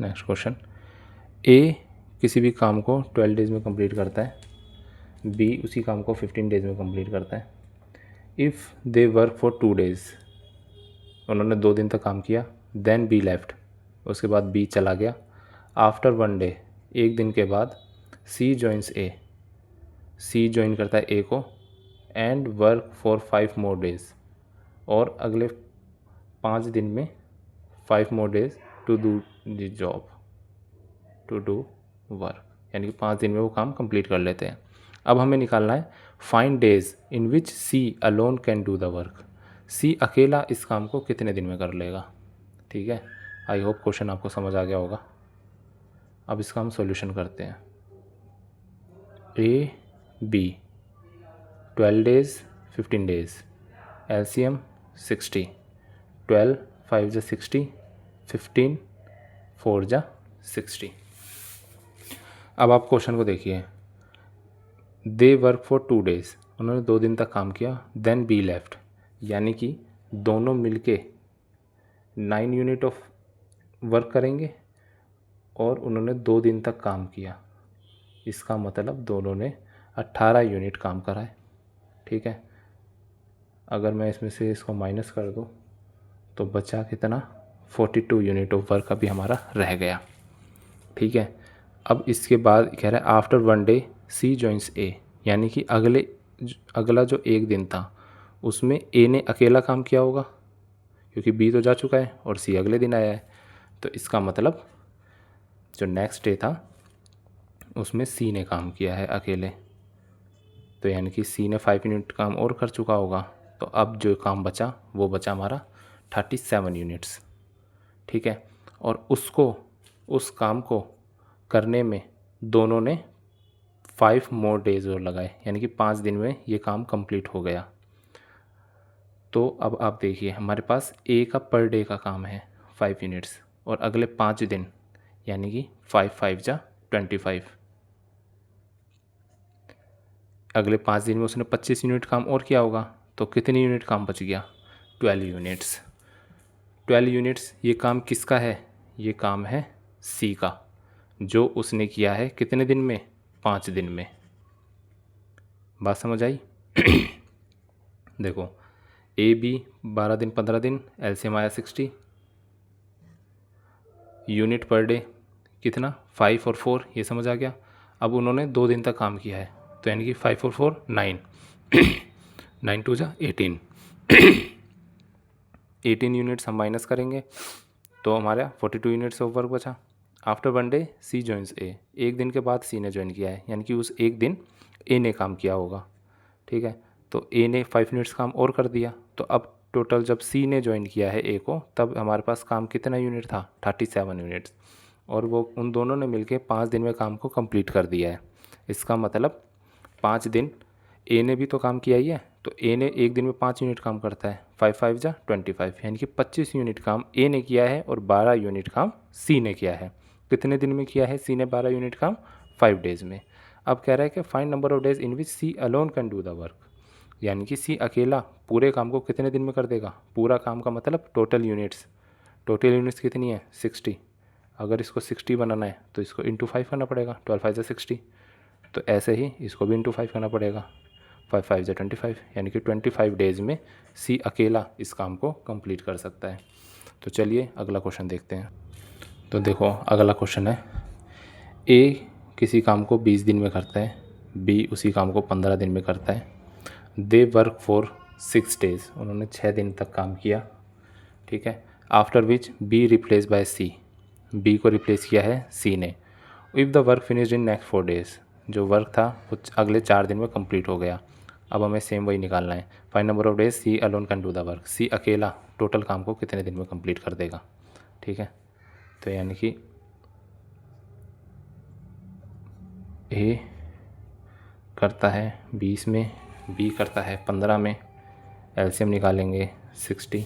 नेक्स्ट क्वेश्चन, ए किसी भी काम को 12 डेज़ में कंप्लीट करता है, बी उसी काम को 15 डेज़ में कंप्लीट करता है। If they work for 2 days, उन्होंने 2 दिन तक काम किया, देन बी लेफ्ट, उसके बाद बी चला गया। आफ्टर 1 डे, एक दिन के बाद सी जॉइंस ए, सी ज्वाइन करता है ए को, and work for 5 more days, और अगले 5 दिन में 5 more days to do the job, to do work, यानी कि 5 दिन में वो काम कंप्लीट कर लेते हैं। अब हमें निकालना है find days in which C alone can do the work, C अकेला इस काम को कितने दिन में कर लेगा। ठीक है, आई होप क्वेश्चन आपको समझ आ गया होगा। अब इसका हम सॉल्यूशन करते हैं। A B 12 days 15 days, LCM 60, 12 5 जा 60, 15 4 जा 60। अब आप क्वेश्चन को देखिए, दे वर्क फॉर 2 डेज़, उन्होंने 2 दिन तक काम किया, देन बी लेफ्ट, यानी कि दोनों मिलके 9 यूनिट ऑफ वर्क करेंगे और उन्होंने 2 दिन तक काम किया, इसका मतलब दोनों ने 18 यूनिट काम करा है। ठीक है, अगर मैं इसमें से इसको माइनस कर दूं तो बचा कितना, 42 यूनिट ऑफ वर्क अभी हमारा रह गया। ठीक है, अब इसके बाद कह रहा है आफ्टर 1 डे सी जॉइंस ए, यानी कि अगला जो एक दिन था उसमें ए ने अकेला काम किया होगा, क्योंकि बी तो जा चुका है और सी अगले दिन आया है, तो इसका मतलब जो नेक्स्ट डे था उसमें सी ने काम किया है अकेले, तो यानी कि सी ने 5 यूनिट काम और कर चुका होगा। तो अब जो काम बचा वो बचा हमारा 37 यूनिट्स। ठीक है, और उस काम को करने में दोनों ने 5 मोर डेज़ और लगाए, यानी कि 5 दिन में ये काम कंप्लीट हो गया। तो अब आप देखिए हमारे पास ए का पर डे का काम है 5 यूनिट्स, और अगले 5 दिन यानी कि 5 5 जा 25, अगले 5 दिन में उसने 25 यूनिट काम और किया होगा, तो कितनी यूनिट काम बच गया, 12 यूनिट्स। 12 यूनिट्स ये काम किसका है, ये काम है सी का, जो उसने किया है कितने दिन में, 5 दिन में। बात समझ आई? देखो ए बी 12 दिन 15 दिन, एलसीएम आया 60, यूनिट पर डे कितना 5 और 4, ये समझ आ गया। अब उन्होंने 2 दिन तक काम किया है तो यानी कि 5 और 4 9 9 2 जा 18 18 यूनिट्स हम माइनस करेंगे तो हमारा 42 यूनिट्स ऑफ वर्क बचा। आफ्टर 1 डे सी जॉइंस ए, एक दिन के बाद सी ने ज्वाइन किया है यानी कि उस एक दिन ए ने काम किया होगा, ठीक है। तो ए ने 5 यूनिट्स काम और कर दिया, तो अब टोटल जब सी ने ज्वाइन किया है ए को तब हमारे पास काम कितना यूनिट था 37 यूनिट्स, और वो उन दोनों ने मिलके 5 दिन में काम को कंप्लीट कर दिया है। इसका मतलब 5 दिन ए ने भी तो काम किया ही है, तो ए ने एक दिन में 5 यूनिट काम करता है, 5 5 जा 25 यानी कि 25 यूनिट काम ए ने किया है और 12 यूनिट काम सी ने किया है। कितने दिन में किया है सी ने 12 यूनिट काम? 5 डेज़ में। अब कह रहा है कि find number of days in which C alone can do the work, यानी कि सी अकेला पूरे काम को कितने दिन में कर देगा। पूरा काम का मतलब टोटल यूनिट्स कितनी है 60। अगर इसको 60 बनाना है तो इसको इंटू 5 करना पड़ेगा, 12 5 जा 60। तो ऐसे ही इसको भी इंटू 5 करना पड़ेगा, 5 5 जा 25 यानी कि 25 डेज़ में सी अकेला इस काम को कंप्लीट कर सकता है। तो चलिए अगला क्वेश्चन देखते हैं। तो देखो अगला क्वेश्चन है, ए किसी काम को 20 दिन में करता है, बी उसी काम को 15 दिन में करता है। दे वर्क फॉर 6 डेज़, उन्होंने 6 दिन तक काम किया, ठीक है। After which B replace by C, B को रिप्लेस किया है सी ने। If the work finished in next 4 days, जो वर्क था वो अगले 4 दिन में कंप्लीट हो गया। अब हमें सेम वही निकालना है, find number of days C alone can do the work, C अकेला टोटल काम को कितने दिन में कंप्लीट कर देगा, ठीक है। तो यानी कि ए करता है 20 में, बी करता है 15 में, एलसीएम निकालेंगे 60,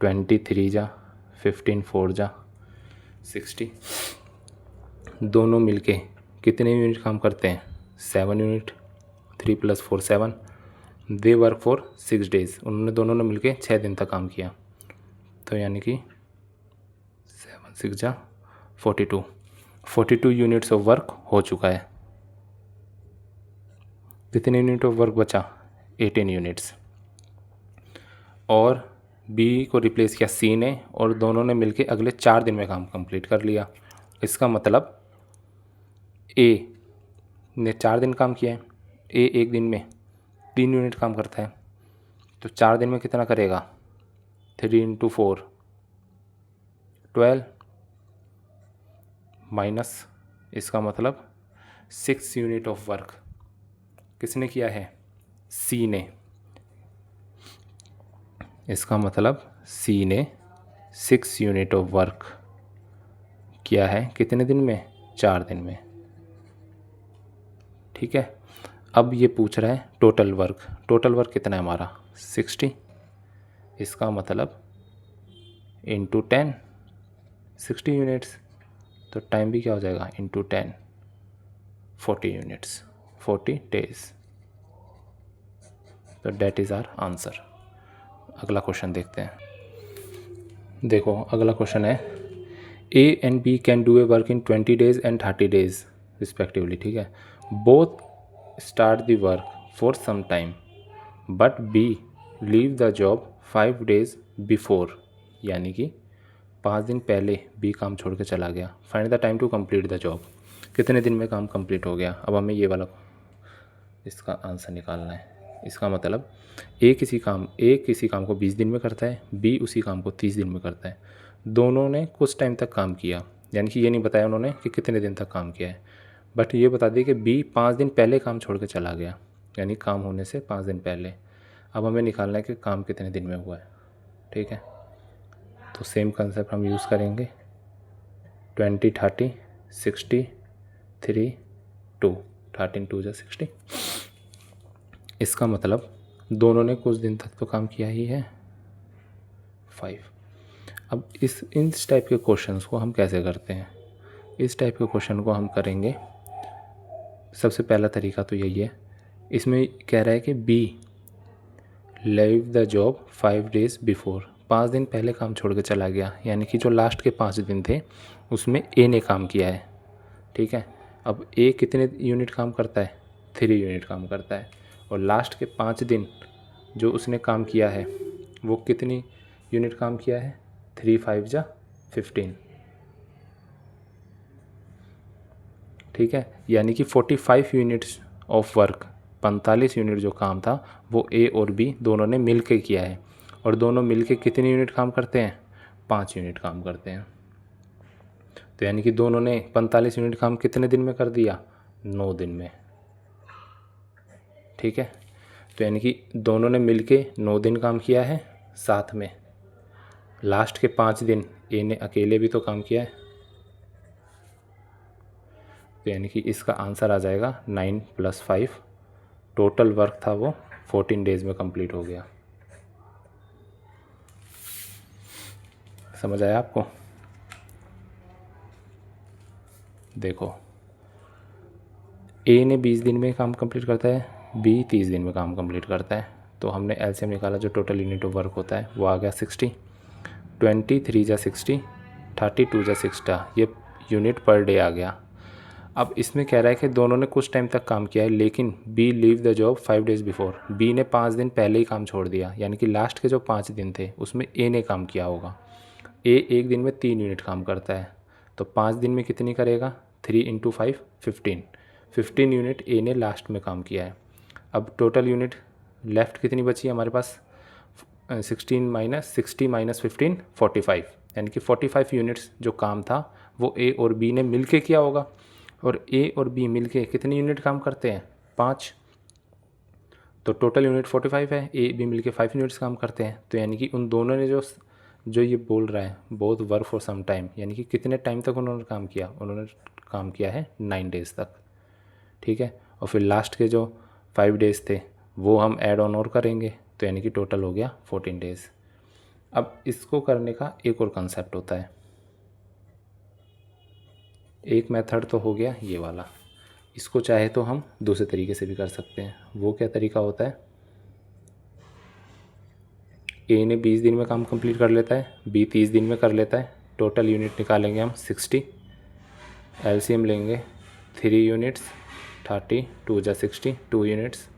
23 जा 15 4 जा 60। दोनों मिलके कितने यूनिट काम करते हैं 7 unit, 3 + 4 7। They work for 6 days, उन्होंने दोनों ने मिलके 6 दिन तक काम किया। तो यानी कि 7 6 जा 42 यूनिट्स ऑफ वर्क हो चुका है। कितने यूनिट ऑफ वर्क बचा 18 यूनिट्स, और बी को रिप्लेस किया सी ने और दोनों ने मिलके अगले 4 दिन में काम कंप्लीट कर लिया। इसका मतलब ए ने 4 दिन काम किया है, ए एक दिन में 3 यूनिट काम करता है, तो 4 दिन में कितना करेगा 3 × 4 12 माइनस, इसका मतलब 6 यूनिट ऑफ वर्क किसने किया है सी ने। इसका मतलब सी ने 6 यूनिट ऑफ वर्क किया है कितने दिन में 4 दिन में, ठीक है। अब ये पूछ रहा है टोटल वर्क कितना है हमारा 60। इसका मतलब इंटू 10 60 यूनिट्स, तो टाइम भी क्या हो जाएगा इंटू 10 40 यूनिट्स 40 डेज। तो डेट इज़ आवर आंसर। अगला क्वेश्चन देखते हैं। देखो अगला क्वेश्चन है, A and B can do a work in 20 days and 30 days respectively, ठीक है। Both start the work for some time but B leave the job 5 days before, यानी कि 5 दिन पहले बी काम छोड़ के चला गया। Find the time to complete the job, कितने दिन में काम कंप्लीट हो गया। अब हमें ये वाला इसका आंसर निकालना है। इसका मतलब ए किसी काम को 20 दिन में करता है, बी उसी काम को 30 दिन में करता है। दोनों ने कुछ टाइम तक काम किया, यानी कि ये नहीं बताया उन्होंने कि कितने दिन तक काम किया है, बट ये बता दिया कि बी 5 दिन पहले काम छोड़ के चला गया, यानी काम होने से 5 दिन पहले। अब हमें निकालना है कि काम कितने दिन में हुआ है, ठीक है। तो सेम कंसेप्ट हम यूज़ करेंगे 20 30 60 3 2 13 2 जा 60। इसका मतलब दोनों ने कुछ दिन तक तो काम किया ही है 5। अब इस टाइप के क्वेश्चंस को हम कैसे करते हैं, इस टाइप के क्वेश्चन को हम करेंगे, सबसे पहला तरीका तो यही है। इसमें कह रहा है कि B leave the job 5 days before, 5 दिन पहले काम छोड़ के चला गया, यानी कि जो लास्ट के 5 दिन थे उसमें ए ने काम किया है, ठीक है। अब ए कितने यूनिट काम करता है 3 यूनिट काम करता है, और लास्ट के 5 दिन जो उसने काम किया है वो कितनी यूनिट काम किया है 3 5 जा 15, ठीक है, यानी कि 45 यूनिट्स ऑफ वर्क, 45 यूनिट जो काम था वो ए और बी दोनों ने मिल के किया है। और दोनों मिल के कितने यूनिट काम करते हैं? 5 यूनिट काम करते हैं। तो यानी कि दोनों ने 45 यूनिट काम कितने दिन में कर दिया? 9 दिन में। ठीक है, तो यानी कि दोनों ने मिल के 9 दिन काम किया है साथ में। लास्ट के 5 दिन ए ने अकेले भी तो काम किया है। तो यानी कि इसका आंसर आ जाएगा 9 + 5। टोटल वर्क था वो 14 डेज़ में कंप्लीट हो गया। समझ आया आपको? देखो, ए ने 20 दिन में काम कंप्लीट करता है, बी 30 दिन में काम कंप्लीट करता है। तो हमने एलसीएम निकाला, जो टोटल यूनिट ऑफ वर्क होता है वो आ गया 60। 23 जा 60, 32 जा 60, ये यूनिट पर डे आ गया। अब इसमें कह रहा है कि दोनों ने कुछ टाइम तक काम किया है, लेकिन B leave the job 5 days before. B ने 5 दिन पहले ही काम छोड़ दिया, यानी कि लास्ट के जो 5 दिन थे उसमें ए ने काम किया होगा। ए एक दिन में 3 यूनिट काम करता है, तो 5 दिन में कितनी करेगा? 3 × 5 15। 15 यूनिट ए ने लास्ट में काम किया है। अब टोटल यूनिट लेफ़्ट कितनी बची है हमारे पास? 16 - 60 - 15 45, यानी कि 45 यूनिट्स जो काम था वो ए और बी ने मिल के किया होगा। और ए और बी मिल के कितने यूनिट काम करते हैं? 5। तो टोटल यूनिट 45 है, ए बी मिल के 5 यूनिट्स काम करते हैं। तो यानी कि उन दोनों ने जो ये बोल रहा है both work for some time, यानी कि कितने टाइम तक उन्होंने काम किया? उन्होंने काम किया है 9 डेज़ तक। ठीक है, और फिर लास्ट के जो 5 डेज़ थे वो हम ऐड ऑन और करेंगे, तो यानी कि टोटल हो गया 14 डेज़। अब इसको करने का एक और कंसेप्ट होता है। एक मेथड तो हो गया ये वाला, इसको चाहे तो हम दूसरे तरीके से भी कर सकते हैं। वो क्या तरीका होता है? ए ने 20 दिन में काम कंप्लीट कर लेता है, बी 30 दिन में कर लेता है। टोटल यूनिट निकालेंगे हम 60, एलसीएम लेंगे 3 यूनिट्स, 30, 2 जा 60, 2 यूनिट्स।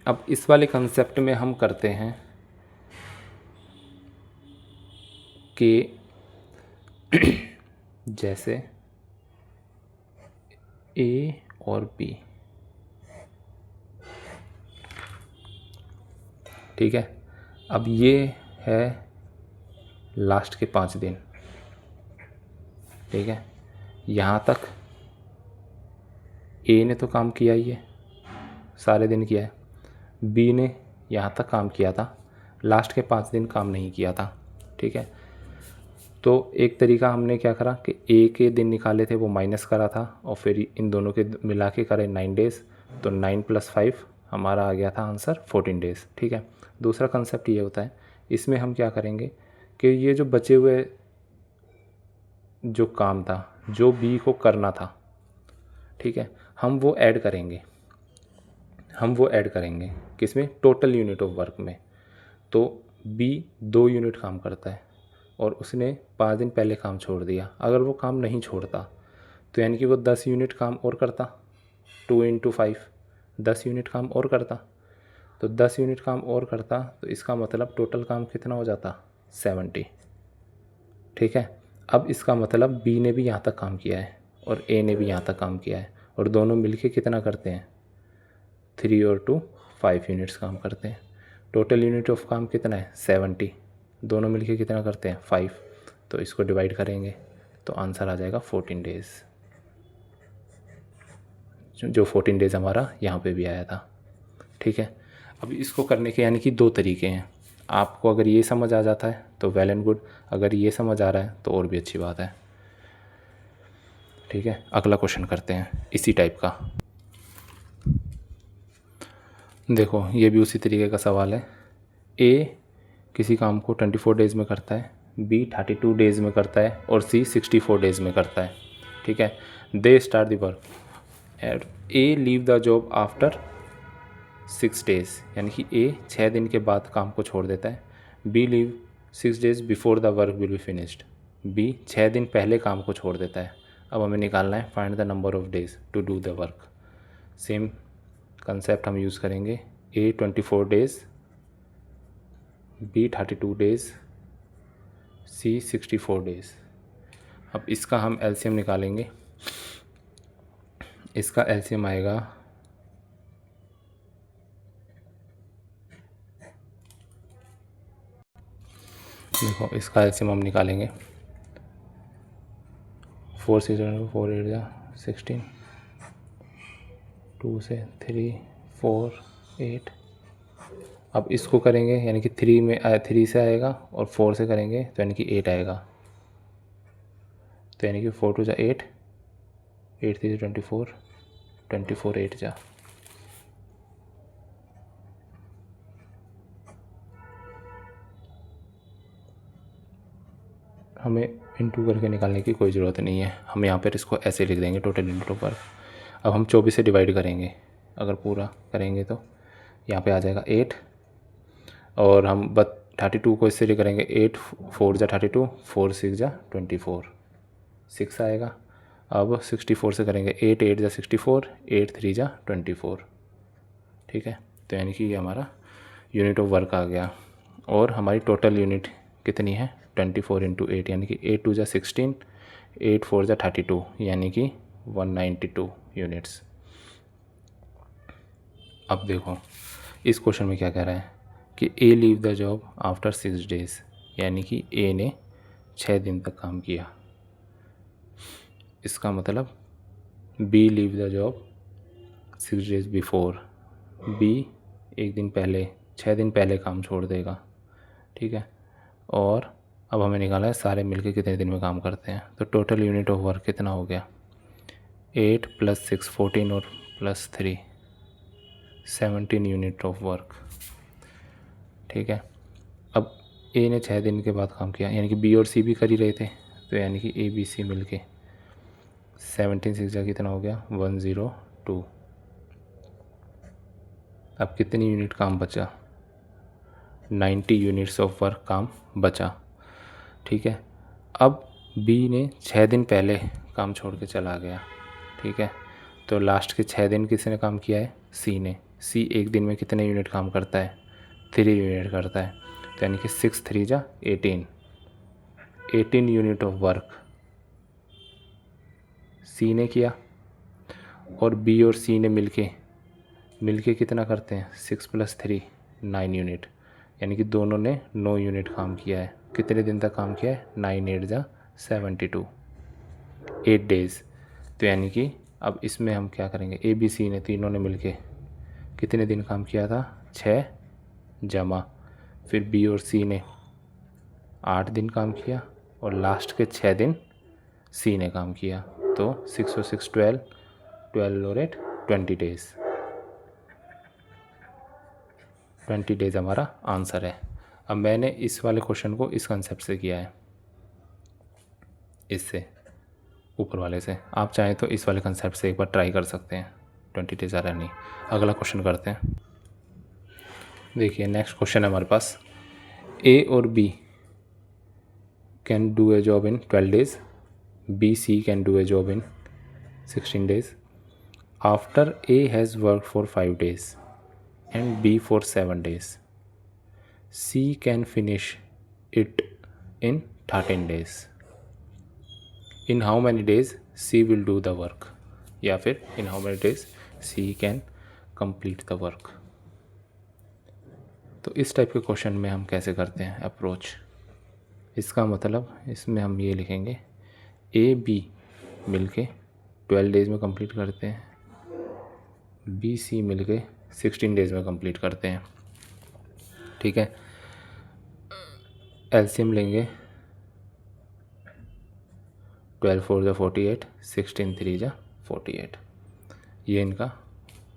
अब इस वाले कंसेप्ट में हम करते हैं कि जैसे ए और बी, ठीक है, अब ये है लास्ट के 5 दिन। ठीक है, यहाँ तक ए ने तो काम किया ही है, सारे दिन किया है। बी ने यहाँ तक काम किया था, लास्ट के 5 दिन काम नहीं किया था। ठीक है, तो एक तरीका हमने क्या करा कि ए के दिन निकाले थे वो माइनस करा था, और फिर इन दोनों के मिला के करे 9 डेज़। तो 9 + 5 हमारा आ गया था आंसर 14 डेज़। ठीक है, दूसरा कंसेप्ट ये होता है, इसमें हम क्या करेंगे कि ये जो बचे हुए जो काम था जो बी को करना था, ठीक है, हम वो ऐड करेंगे। किसमें? टोटल यूनिट ऑफ वर्क में। तो बी 2 यूनिट काम करता है और उसने 5 दिन पहले काम छोड़ दिया। अगर वो काम नहीं छोड़ता तो यानी कि वो 10 यूनिट काम और करता, 2 × 5 10 यूनिट काम और करता। तो 10 यूनिट काम और करता तो इसका मतलब टोटल काम कितना हो जाता? 70। ठीक है, अब इसका मतलब बी ने भी यहाँ तक काम किया है और ए ने भी यहाँ तक काम किया है, और दोनों मिलके कितना करते हैं? 3 और 2 5 यूनिट्स काम करते हैं। टोटल यूनिट ऑफ काम कितना है? 70। दोनों मिलके कितना करते हैं? 5। तो इसको डिवाइड करेंगे तो आंसर आ जाएगा 14 डेज़, जो 14 डेज़ हमारा यहाँ पे भी आया था। ठीक है, अब इसको करने के यानी कि 2 तरीके हैं। आपको अगर ये समझ आ जाता है तो वेल एंड गुड, अगर ये समझ आ रहा है तो और भी अच्छी बात है। ठीक है, अगला क्वेश्चन करते हैं इसी टाइप का। देखो, ये भी उसी तरीके का सवाल है। ए किसी काम को 24 डेज़ में करता है, बी 32 डेज़ में करता है और सी 64 डेज़ में करता है। ठीक है, they start the work and A leave the job after 6 days, यानी कि ए 6 दिन के बाद काम को छोड़ देता है। B leave 6 days before the work will be finished, B 6 दिन पहले काम को छोड़ देता है। अब हमें निकालना है find the number of days to do the work. Same concept हम यूज़ करेंगे, A 24 days, B 32 days, C 64 days. अब इसका हम एलसीएम निकालेंगे। इसका एलसीएम आएगा, देखो इसका एलसीएम हम निकालेंगे। 4 6 4 8 जा 16, 2 से 3 4 8। अब इसको करेंगे यानी कि 3 से आएगा और 4 से करेंगे तो यानी कि 8 आएगा। तो यानी कि 4 2 जा 8, 8 3 24, 24 8 जा। हमें इंटू करके निकालने की कोई ज़रूरत नहीं है, हम यहाँ पर इसको ऐसे लिख देंगे टोटल इंटू पर। अब हम 24 से डिवाइड करेंगे, अगर पूरा करेंगे तो यहाँ पे आ जाएगा 8, और हम 32 को इससे करेंगे 8 4 जा 32, 4 6 जा 24, 6 आएगा। अब 64 से करेंगे 8 8 जा 64, 8 3 जा 24, ठीक है। तो यानी कि ये हमारा यूनिट ऑफ वर्क आ गया, और हमारी टोटल यूनिट कितनी है 24 इंटू 8, यानी कि 8 2 जा 16, 8 4 जा 32, यानी कि 192 यूनिट्स। अब देखो इस क्वेश्चन में क्या कह रहा है कि A leave the job after 6 days, यानी कि ए ने 6 दिन तक काम किया। इसका मतलब B leave the job 6 days before, B एक दिन पहले 6 दिन पहले काम छोड़ देगा, ठीक है। और अब हमें निकाला है सारे मिलके कितने दिन में काम करते हैं। तो टोटल यूनिट ऑफ वर्क कितना हो गया 8 + 6 14 और +3 17 यूनिट ऑफ वर्क, ठीक है। अब ए ने 6 दिन के बाद काम किया, यानी कि बी और सी भी कर ही रहे थे, तो यानी कि ए बी सी मिल के 17 6 जा कितना हो गया 102। अब कितनी यूनिट काम बचा 90 यूनिट्स ऑफ वर्क काम बचा, ठीक है। अब बी ने 6 दिन पहले काम छोड़ के चला गया, ठीक है। तो लास्ट के 6 दिन किसने काम किया है सी ने। सी एक दिन में कितने यूनिट काम करता है 3 यूनिट करता है, तो यानी कि 6 3 जा 18 यूनिट ऑफ वर्क सी ने किया, और बी और सी ने मिलके कितना करते हैं 6 + 3 9 यूनिट, यानी कि दोनों ने 9 यूनिट काम किया है। कितने दिन तक काम किया है 9 8 जा 72, 8 डेज़। तो यानी कि अब इसमें हम क्या करेंगे ए बी सी ने तीनों ने मिलके कितने दिन काम किया था 6 जमा, फिर बी और सी ने 8 दिन काम किया, और लास्ट के 6 दिन सी ने काम किया। तो 6 और 6 12, 12 और 8 20 डेज़, 20 डेज़ हमारा आंसर है। अब मैंने इस वाले क्वेश्चन को इस कंसेप्ट से किया है, इससे ऊपर वाले से। आप चाहें तो इस वाले कंसेप्ट से एक बार ट्राई कर सकते हैं, 20 डेज़ आ रहा नहीं। अगला क्वेश्चन करते हैं। देखिए नेक्स्ट क्वेश्चन है हमारे पास, ए और B can do a job in 12 days, B C can do a job in 16 days. After A has work for 5 days and B for 7 days, C can finish it in 13 days. In how many days C will do the work, या फिर in how many days C can complete the work. तो इस टाइप के क्वेश्चन में हम कैसे करते हैं अप्रोच। इसका मतलब इसमें हम ये लिखेंगे ए बी मिलके 12 डेज़ में कंप्लीट करते हैं, बी सी मिलके 16 डेज़ में कंप्लीट करते हैं, ठीक है। एलसीएम लेंगे 12 4 जा 48, 16 3 जा 48, ये इनका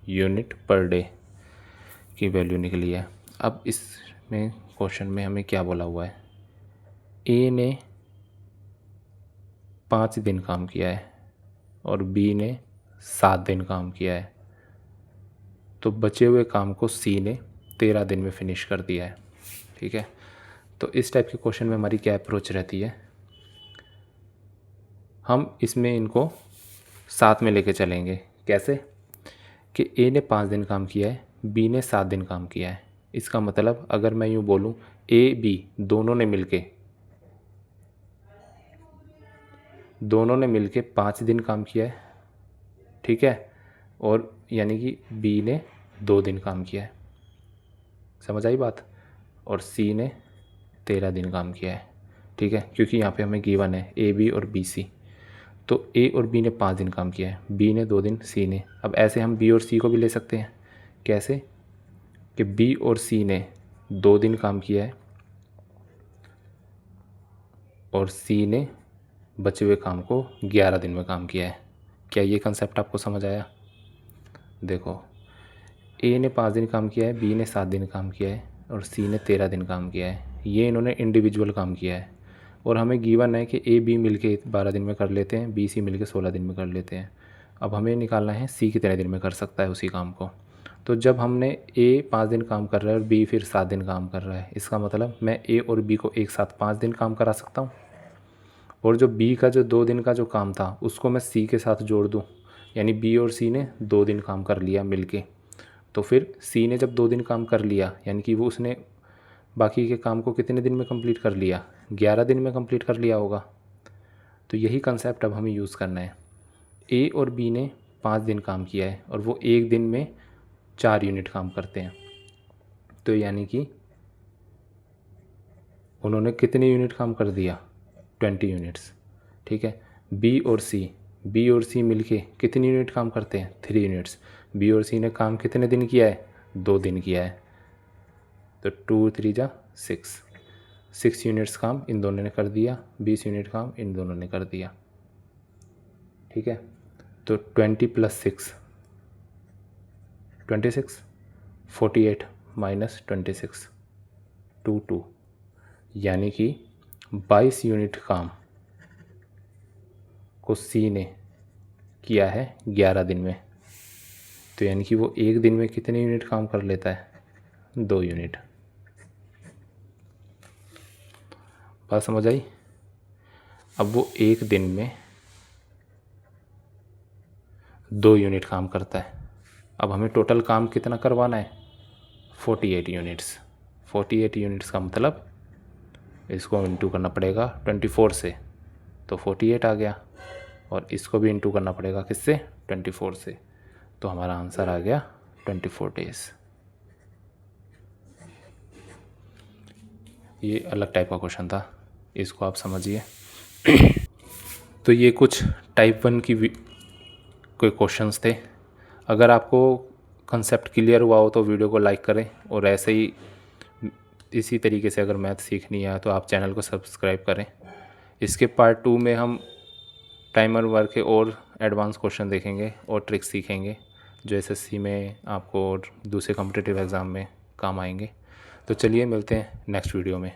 यूनिट पर डे की वैल्यू निकली है। अब इसमें क्वेश्चन में हमें क्या बोला हुआ है, ए ने 5 दिन काम किया है और बी ने 7 दिन काम किया है, तो बचे हुए काम को सी ने 13 दिन में फिनिश कर दिया है, ठीक है। तो इस टाइप के क्वेश्चन में हमारी क्या अप्रोच रहती है, हम इसमें इनको साथ में लेके चलेंगे। कैसे कि ए ने 5 दिन काम किया है, बी ने 7 दिन काम किया है। इसका मतलब अगर मैं यूँ बोलूँ ए बी दोनों ने मिलके 5 दिन काम किया है, ठीक है, और यानी कि बी ने 2 दिन काम किया है, समझ आई बात, और सी ने 13 दिन काम किया है, ठीक है, क्योंकि यहाँ पे हमें गिवन है ए बी और बी सी। तो ए और बी ने 5 दिन काम किया है, बी ने 2 दिन, सी ने। अब ऐसे हम बी और सी को भी ले सकते हैं, कैसे कि बी और सी ने 2 दिन काम किया है और सी ने बचे हुए काम को 11 दिन में काम किया है। क्या ये कंसेप्ट आपको समझ आया? देखो, ए ने 5 दिन काम किया है, बी ने 7 दिन काम किया है और सी ने 13 दिन काम किया है। ये इन्होंने इंडिविजुअल काम किया है और हमें गिवन है कि ए बी मिलके 12 दिन में कर लेते हैं, बी सी मिलके 16 दिन में कर लेते हैं। अब हमें निकालना है सी कितने दिन में कर सकता है उसी काम को। तो जब हमने ए 5 दिन काम कर रहा है और बी फिर 7 दिन काम कर रहा है, इसका मतलब मैं ए और बी को एक साथ 5 दिन काम करा सकता हूँ, और जो बी का जो 2 दिन का जो काम था उसको मैं सी के साथ जोड़ दूँ, यानी बी और सी ने 2 दिन काम कर लिया मिलके। तो फिर सी ने जब 2 दिन काम कर लिया, यानी कि वो उसने बाकी के काम को कितने दिन में कंप्लीट कर लिया? 11 दिन में कंप्लीट कर लिया होगा। तो यही कंसेप्ट अब हमें यूज़ करना है। ए और बी ने 5 दिन काम किया है और वो एक दिन में 4 यूनिट काम करते हैं, तो यानी कि उन्होंने कितने यूनिट काम कर दिया? 20 यूनिट्स, ठीक है। बी और सी मिलके कितनी यूनिट काम करते हैं? 3 यूनिट्स। बी और सी ने काम कितने दिन किया है? 2 दिन किया है, तो 2 3 जा 6 यूनिट्स काम इन दोनों ने कर दिया, 20 यूनिट काम इन दोनों ने कर दिया, ठीक है। तो 20 + 6 26, 48 - 26 22, यानी कि 22 यूनिट काम को सी ने किया है 11 दिन में। तो यानी कि वो एक दिन में कितने यूनिट काम कर लेता है? 2 यूनिट। बात समझ आई? अब वो एक दिन में 2 यूनिट काम करता है। अब हमें टोटल काम कितना करवाना है? 48 यूनिट्स। 48 यूनिट्स का मतलब इसको इंटू करना पड़ेगा 24 से, तो 48 आ गया, और इसको भी इंटू करना पड़ेगा किससे? 24 से, तो हमारा आंसर आ गया 24 डेज। ये अलग टाइप का क्वेश्चन था, इसको आप समझिए। तो ये कुछ टाइप 1 की कोई क्वेश्चंस थे। अगर आपको कंसेप्ट क्लियर हुआ हो तो वीडियो को लाइक करें, और ऐसे ही इसी तरीके से अगर मैथ सीखनी है तो आप चैनल को सब्सक्राइब करें। इसके पार्ट 2 में हम टाइमर वर्क के और एडवांस क्वेश्चन देखेंगे और ट्रिक्स सीखेंगे जो एसएससी में आपको और दूसरे कॉम्पिटिटिव एग्ज़ाम में काम आएंगे। तो चलिए मिलते हैं नेक्स्ट वीडियो में।